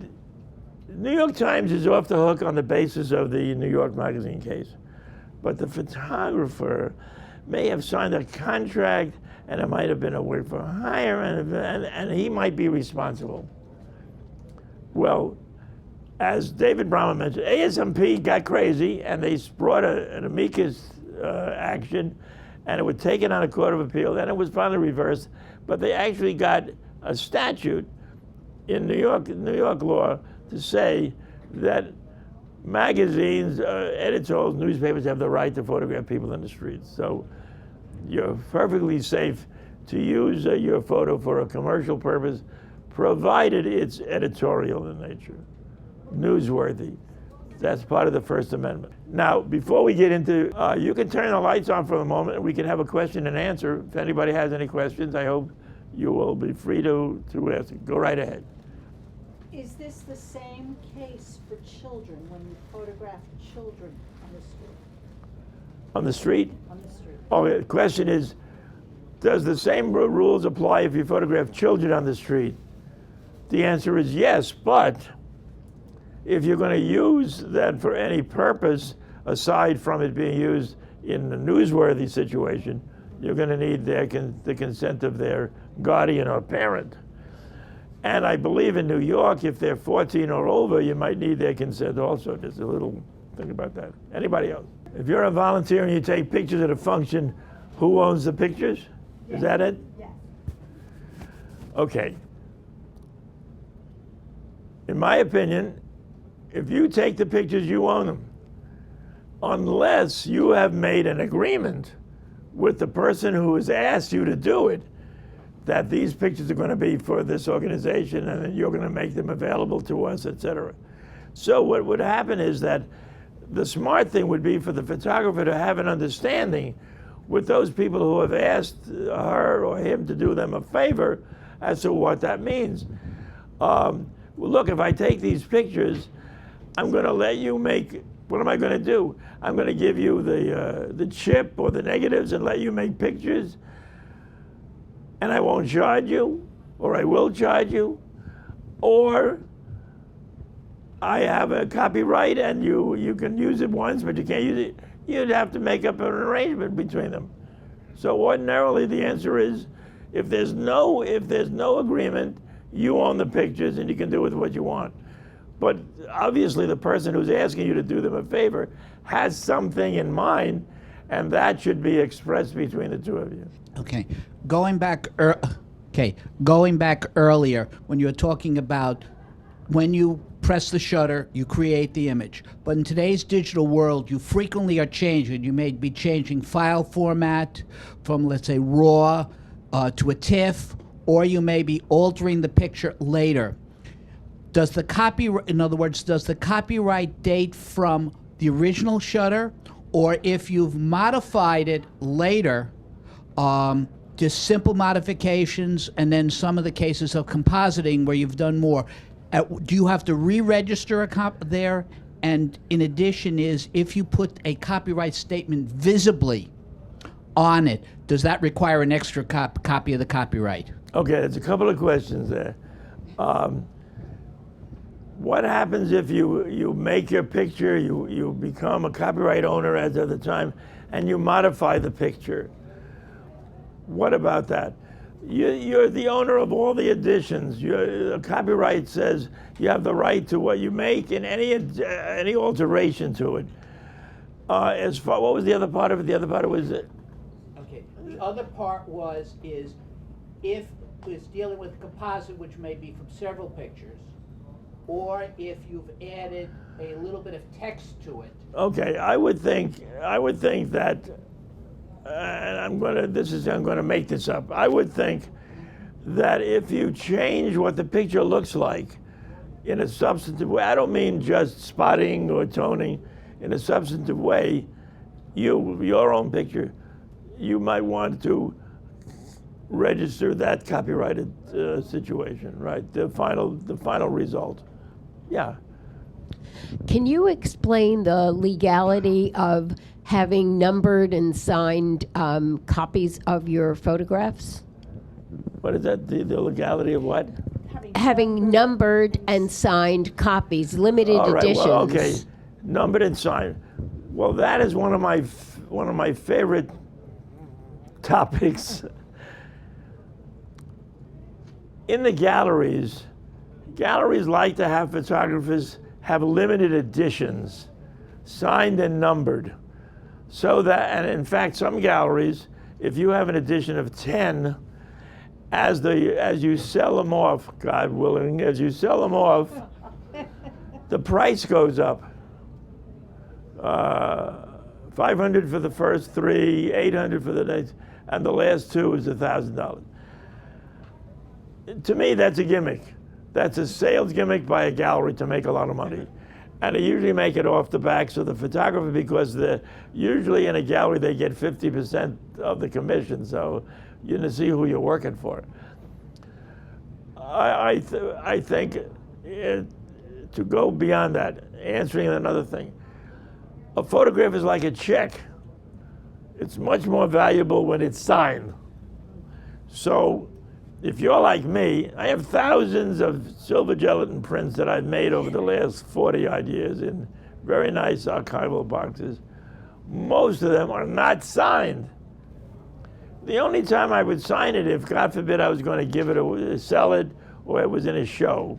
New York Times is off the hook on the basis of the New York Magazine case. But the photographer may have signed a contract, and it might have been a work for hire, and he might be responsible. Well, as David Brahma mentioned, ASMP got crazy, and they brought an amicus action, and it was taken on a court of appeal, and it was finally reversed. But they actually got a statute in New York law to say that magazines, editorials, newspapers have the right to photograph people in the streets. So you're perfectly safe to use your photo for a commercial purpose, provided it's editorial in nature, newsworthy. That's part of the First Amendment. Now, before we get into, you can turn the lights on for a moment and we can have a question and answer. If anybody has any questions, I hope you will be free to ask. Go right ahead. Is this the same case for children when you photograph children on the street? On the street? On the street. Oh, the question is, does the same rules apply if you photograph children on the street? The answer is yes, but if you're going to use that for any purpose aside from it being used in a newsworthy situation, you're going to need the consent of their guardian or parent. And I believe in New York, if they're 14 or over, you might need their consent also. There's a little thing about that. Anybody else? If you're a volunteer and you take pictures at a function, who owns the pictures? Yes. Is that it? Yes. Okay. In my opinion, if you take the pictures, you own them. Unless you have made an agreement with the person who has asked you to do it, that these pictures are going to be for this organization and then you're going to make them available to us, etc. So what would happen is that the smart thing would be for the photographer to have an understanding with those people who have asked her or him to do them a favor as to what that means. Look, if I take these pictures, I'm going to let you make, what am I going to do? I'm going to give you the chip or the negatives and let you make pictures, and I won't charge you, or I will charge you, or I have a copyright and you can use it once, but you can't use it. You'd have to make up an arrangement between them. So ordinarily the answer is, if there's no agreement, you own the pictures and you can do with what you want. But obviously the person who's asking you to do them a favor has something in mind, and that should be expressed between the two of you. Okay, going back earlier when you were talking about when you press the shutter, you create the image. But in today's digital world, you frequently are changing. You may be changing file format from, let's say, RAW to a TIFF, or you may be altering the picture later. Does the in other words, does the copyright date from the original shutter, or if you've modified it later to just simple modifications, and then some of the cases of compositing where you've done more. Do you have to re-register a there? And in addition is, if you put a copyright statement visibly on it, does that require an extra copy of the copyright? Okay, there's a couple of questions there. What happens if you make your picture, you become a copyright owner as of the time, and you modify the picture? What about that? You're the owner of all the editions. The copyright says you have the right to what you make in any alteration to it. As far, what was the other part of it? The other part was it. Okay. The other part is if it's dealing with composite, which may be from several pictures, or if you've added a little bit of text to it. Okay, I would think that, and I'm gonna make this up. I would think that if you change what the picture looks like in a substantive way, I don't mean just spotting or toning, in a substantive way, your own picture, you might want to register that copyrighted situation, right? The final result. Yeah. Can you explain the legality of having numbered and signed copies of your photographs? What is that? The legality of what? Having numbered and signed copies, limited All right, editions. well, okay, numbered and signed. Well, that is one of my favorite topics. In the galleries like to have photographers have limited editions, signed and numbered, so that, and in fact, some galleries, if you have an edition of 10, as you sell them off, God willing, as you sell them off, the price goes up. 500 for the first 3, 800 for the next, and the last 2 is $1,000. To me, that's a gimmick. That's a sales gimmick by a gallery to make a lot of money. And they usually make it off the backs of the photographer, because usually in a gallery they get 50% of the commission, so you can see who you're working for. I think to go beyond that, answering another thing, a photograph is like a check. It's much more valuable when it's signed. So if you're like me, I have thousands of silver gelatin prints that I've made over the last 40-odd years in very nice archival boxes. Most of them are not signed. The only time I would sign it, if God forbid I was going to give it or sell it, or it was in a show.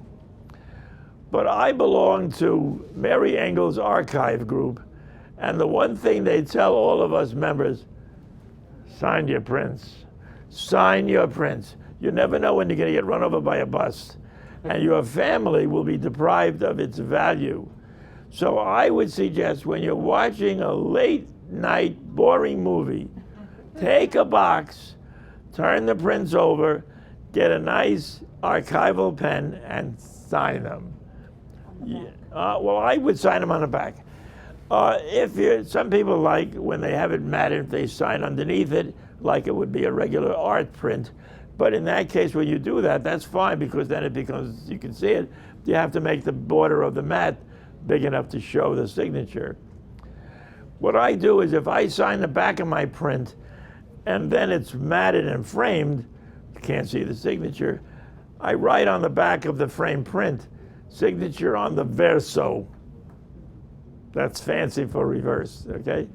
But I belong to Mary Engel's archive group, and the one thing they tell all of us members: sign your prints. Sign your prints. You never know when you're going to get run over by a bus, and your family will be deprived of its value. So I would suggest, when you're watching a late night boring movie, take a box, turn the prints over, get a nice archival pen, and sign them. Well, I would sign them on the back. Some people like, when they have it matted, they sign underneath it like it would be a regular art print. But in that case, when you do that, that's fine, because then it becomes, you can see it. You have to make the border of the mat big enough to show the signature. What I do is, if I sign the back of my print and then it's matted and framed, you can't see the signature, I write on the back of the framed print, signature on the verso. That's fancy for reverse, okay?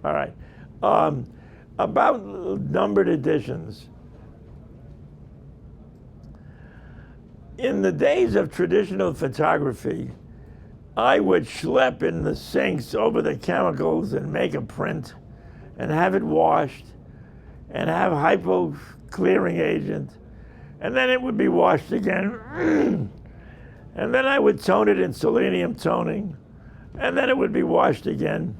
All right. About numbered editions. In the days of traditional photography, I would schlep in the sinks over the chemicals and make a print and have it washed and have hypo clearing agent, and then it would be washed again. And then I would tone it in selenium toning, and then it would be washed again.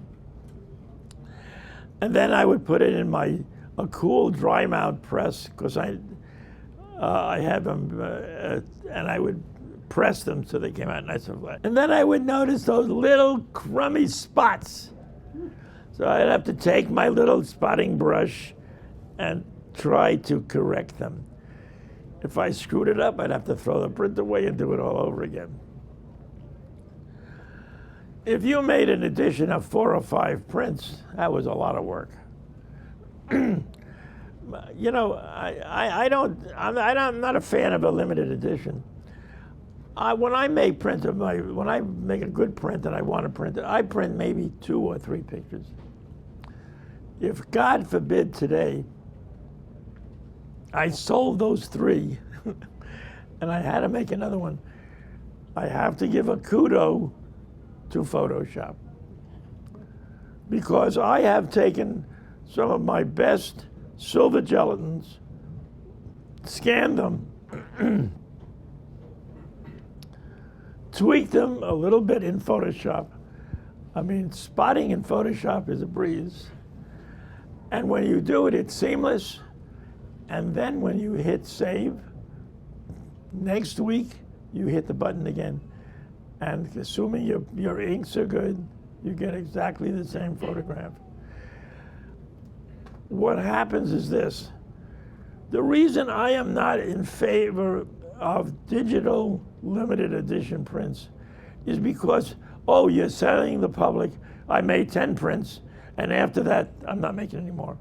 And then I would put it in a cool dry mount press, because I had them, and I would press them so they came out nice and flat. And then I would notice those little crummy spots. So I'd have to take my little spotting brush and try to correct them. If I screwed it up, I'd have to throw the print away and do it all over again. If you made an edition of 4 or 5 prints, that was a lot of work. You know, I'm not a fan of a limited edition. When I make when I make a good print and I want to print it, I print maybe 2 or 3 pictures. If God forbid today, I sold those 3 and I had to make another one, I have to give a kudo to Photoshop, because I have taken some of my best silver gelatins, scanned them, tweaked them a little bit in Photoshop. I mean, spotting in Photoshop is a breeze. And when you do it, it's seamless. And then when you hit save, next week, you hit the button again. And assuming your inks are good, you get exactly the same photograph. What happens is this. The reason I am not in favor of digital limited edition prints is because, oh, you're selling the public, I made 10 prints, and after that, I'm not making any more.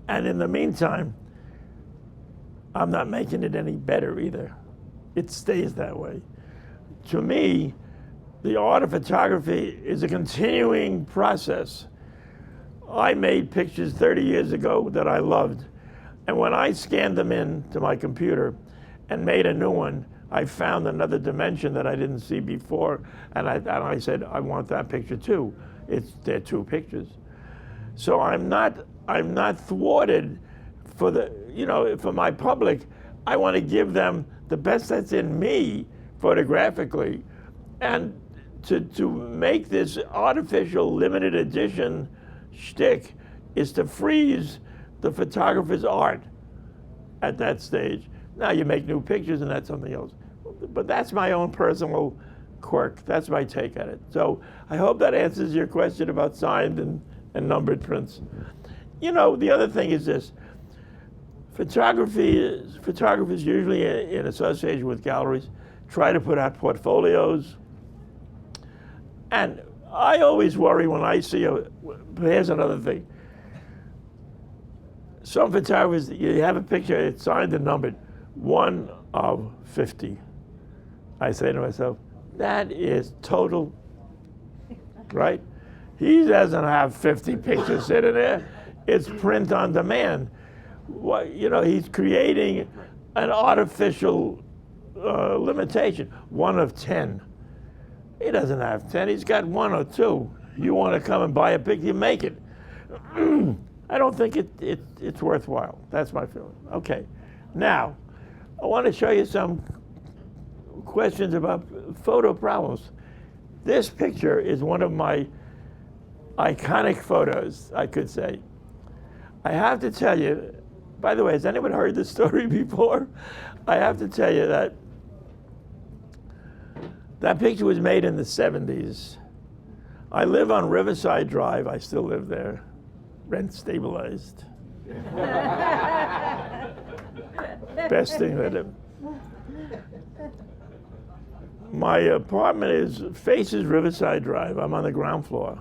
And in the meantime, I'm not making it any better either. It stays that way. To me, the art of photography is a continuing process. I made pictures 30 years ago that I loved, and when I scanned them into my computer and made a new one, I found another dimension that I didn't see before, and I said, I want that picture too. They're 2 pictures. So I'm not thwarted for my public. I want to give them the best that's in me photographically, and to make this artificial limited edition shtick is to freeze the photographer's art at that stage. Now you make new pictures and that's something else. But that's my own personal quirk. That's my take on it. So I hope that answers your question about signed and numbered prints. You know, the other thing is this. Photographers usually in association with galleries try to put out portfolios. And I always worry when I see here's another thing. Some photographers, you have a picture, it's signed and numbered, 1 of 50. I say to myself, that is total, right? He doesn't have 50 pictures sitting there. It's print on demand. You know, he's creating an artificial limitation, 1 of 10. He doesn't have 10, he's got 1 or 2. You want to come and buy a picture, you make it. I don't think it's worthwhile. That's my feeling. Okay, now, I want to show you some questions about photo problems. This picture is one of my iconic photos, I could say. I have to tell you, by the way, has anyone heard this story before? I have to tell you that picture was made in the 70s. I live on Riverside Drive. I still live there. Rent stabilized. Best thing that ever. My apartment faces Riverside Drive. I'm on the ground floor.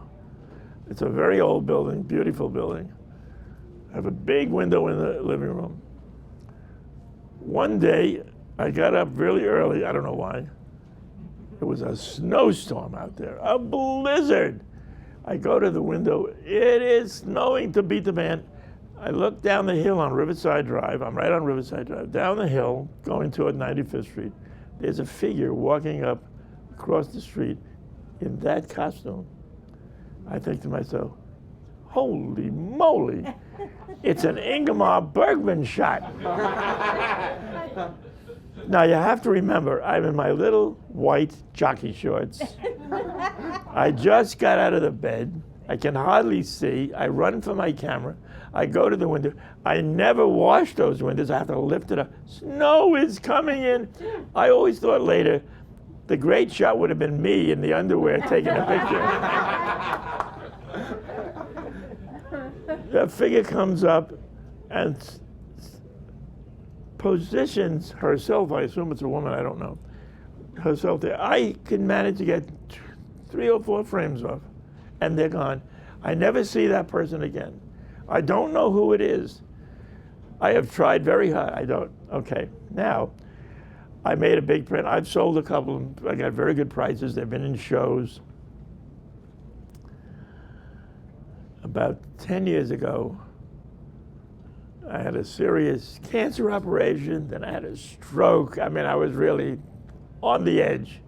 It's a very old building, beautiful building. I have a big window in the living room. One day, I got up really early, I don't know why. It was a snowstorm out there, a blizzard. I go to the window, it is snowing to beat the band. I look down the hill on Riverside Drive, I'm right on Riverside Drive, down the hill, going toward 95th Street. There's a figure walking up across the street in that costume. I think to myself, holy moly, it's an Ingmar Bergman shot. Now you have to remember, I'm in my little white jockey shorts. I just got out of the bed. I can hardly see. I run for my camera. I go to the window. I never wash those windows. I have to lift it up. Snow is coming in. I always thought later, the great shot would have been me in the underwear taking a picture. The figure comes up, and positions herself, I assume it's a woman, I don't know, herself there. I can manage to get 3 or 4 frames off, and they're gone. I never see that person again. I don't know who it is. I have tried very hard. I don't. Okay. Now, I made a big print. I've sold a couple. I got very good prices. They've been in shows. About 10 years ago, I had a serious cancer operation. Then I had a stroke. I mean, I was really on the edge.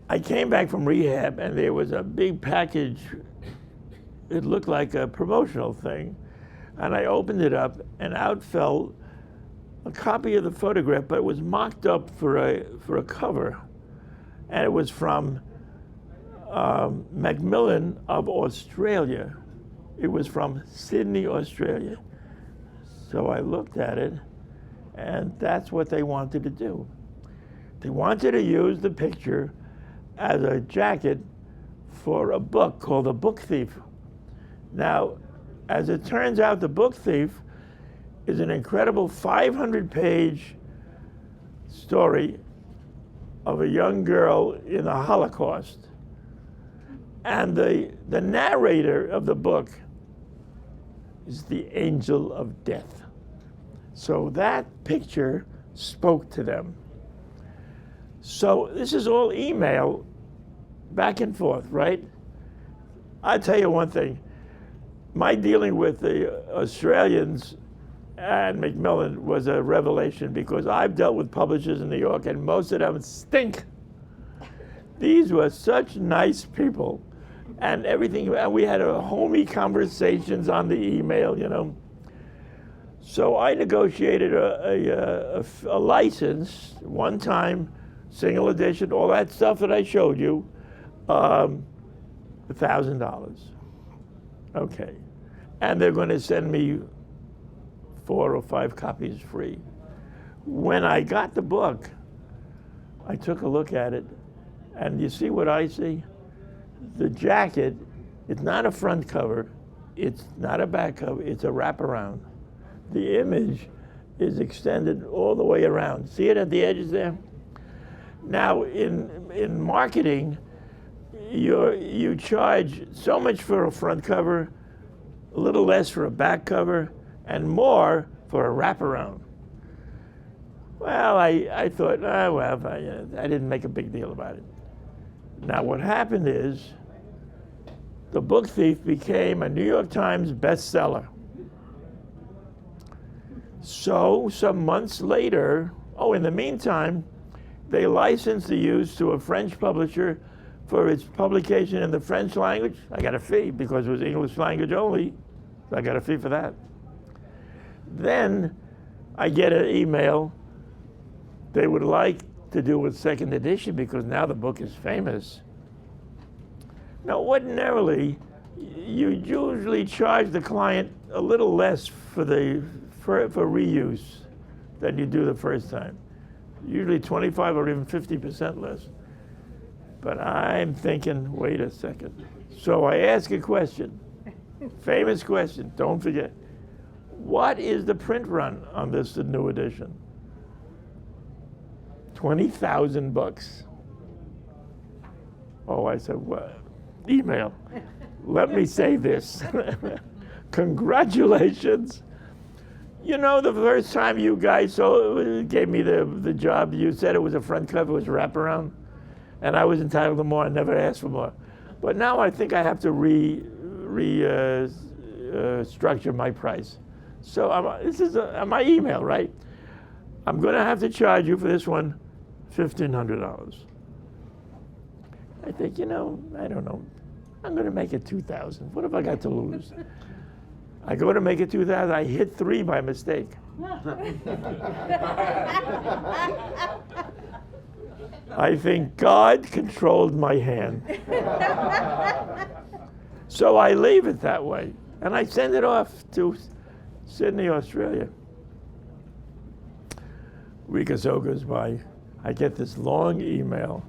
I came back from rehab, and there was a big package. It looked like a promotional thing. And I opened it up, and out fell a copy of the photograph, but it was mocked up for a cover. And it was from Macmillan of Australia. It was from Sydney, Australia. So I looked at it, and that's what they wanted to do. They wanted to use the picture as a jacket for a book called A Book Thief. Now, as it turns out, The Book Thief is an incredible 500-page story of a young girl in the Holocaust. And the narrator of the book is the angel of death. So that picture spoke to them. So this is all email back and forth, right? I'll tell you one thing. My dealing with the Australians and Macmillan was a revelation, because I've dealt with publishers in New York, and most of them stink. These were such nice people, and everything. And we had homey conversations on the email, you know. So I negotiated a license, one time, single edition, all that stuff that I showed you, $1,000. Okay. And they're going to send me 4 or 5 copies free. When I got the book, I took a look at it, and you see what I see? The jacket, it's not a front cover, it's not a back cover, it's a wraparound. The image is extended all the way around. See it at the edges there? Now, in marketing, you charge so much for a front cover, a little less for a back cover, and more for a wraparound. Well, I thought, I didn't make a big deal about it. Now, what happened is, The Book Thief became a New York Times bestseller. So, some months later, in the meantime, they licensed the use to a French publisher for its publication in the French language. I got a fee because it was English language only. So I got a fee for that. Then I get an email. They would like to do a second edition because now the book is famous. Now, ordinarily, you usually charge the client a little less for reuse than you do the first time. Usually 25 or even 50% less. But I'm thinking, wait a second. So I ask a question, famous question, don't forget. What is the print run on this new edition? $20,000. Oh, I said, what? Email. Let me say this. Congratulations. You know, the first time you guys gave me the job, you said it was a front cover, it was a wraparound, and I was entitled to more. I never asked for more. But now I think I have to structure my price. So this is my email, right? I'm going to have to charge you for this one $1,500. I think, I don't know. I'm going to make it $2,000. What have I got to lose? I go to make it $2,000. I hit 3 by mistake. I think God controlled my hand. So I leave it that way, and I send it off to Sydney, Australia. A week or so goes by. I get this long email.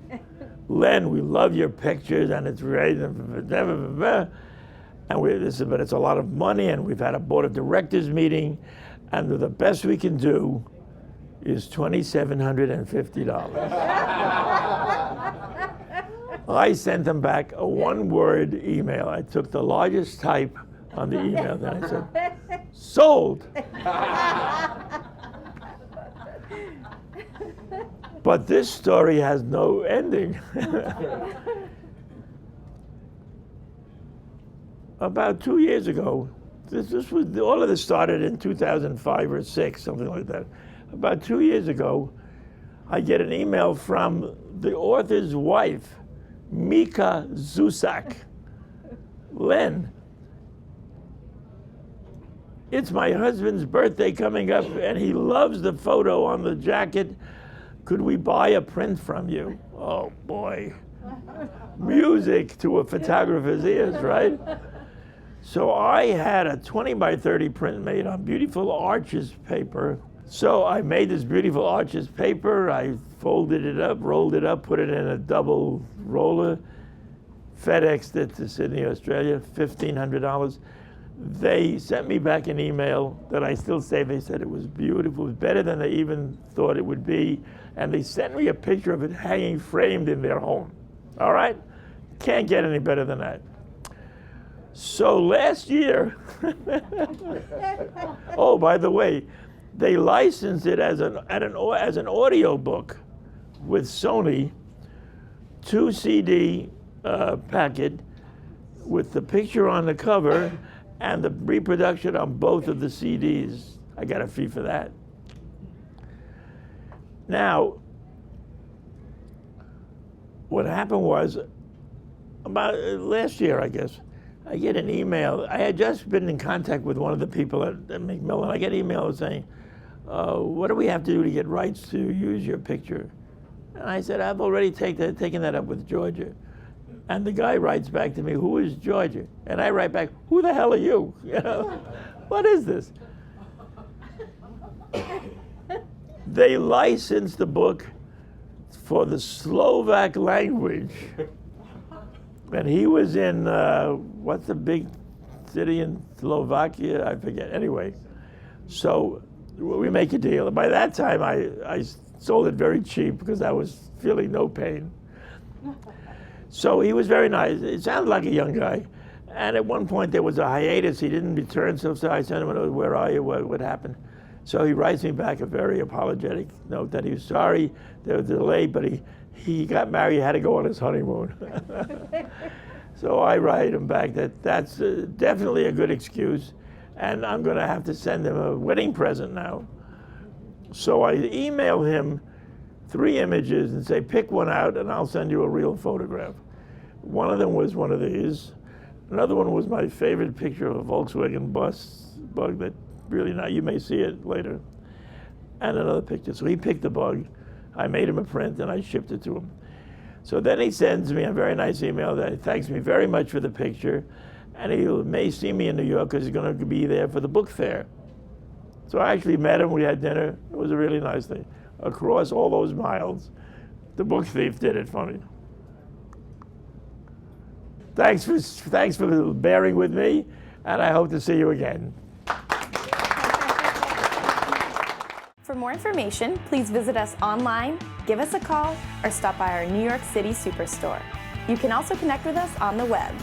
Len, we love your pictures, and it's great. And but it's a lot of money, and we've had a board of directors meeting, and the best we can do is $2,750. I sent them back a one-word email. I took the largest type on the email, and I said, sold. But this story has no ending. About 2 years ago, all of this started in 2005 or 6, something like that. About 2 years ago, I get an email from the author's wife, Mika Zusak. Len, it's my husband's birthday coming up, and he loves the photo on the jacket. Could we buy a print from you? Oh, boy. Music to a photographer's ears, right? So I had a 20 by 30 print made on beautiful Arches paper. So I made this beautiful Arches paper. I folded it up, rolled it up, put it in a double roller, FedExed it to Sydney, Australia, $1,500. They sent me back an email that I still say. They said it was beautiful, it was better than they even thought it would be. And they sent me a picture of it hanging framed in their home. All right? Can't get any better than that. So last year, oh, by the way, they licensed it as an audio book with Sony, 2 CD packet with the picture on the cover and the reproduction on both of the CDs. I got a fee for that. Now, what happened was, about last year, I guess, I get an email. I had just been in contact with one of the people at Macmillan. I get an email saying, what do we have to do to get rights to use your picture? And I said, I've already taken that up with Georgia. And the guy writes back to me, who is Georgia? And I write back, who the hell are you? You know, what is this? They licensed the book for the Slovak language. And he was in, what's the big city in Slovakia? I forget. Anyway, so we make a deal. By that time, I sold it very cheap because I was feeling no pain. So he was very nice. It sounded like a young guy. And at one point, there was a hiatus. He didn't return, so I sent him, where are you? What happened? So he writes me back a very apologetic note that he was sorry there was a delay, but he got married, he had to go on his honeymoon. So I write him back that's definitely a good excuse, and I'm going to have to send him a wedding present now. So I email him 3 images and say, pick one out and I'll send you a real photograph. One of them was one of these. Another one was my favorite picture of a Volkswagen bus bug that really not, you may see it later. And another picture. So he picked the bug. I made him a print and I shipped it to him. So then he sends me a very nice email that he thanks me very much for the picture, and he may see me in New York because he's going to be there for the book fair. So I actually met him, we had dinner. It was a really nice thing. Across all those miles, the book thief did it for me. Thanks for bearing with me, and I hope to see you again. For more information, please visit us online, give us a call, or stop by our New York City Superstore. You can also connect with us on the web.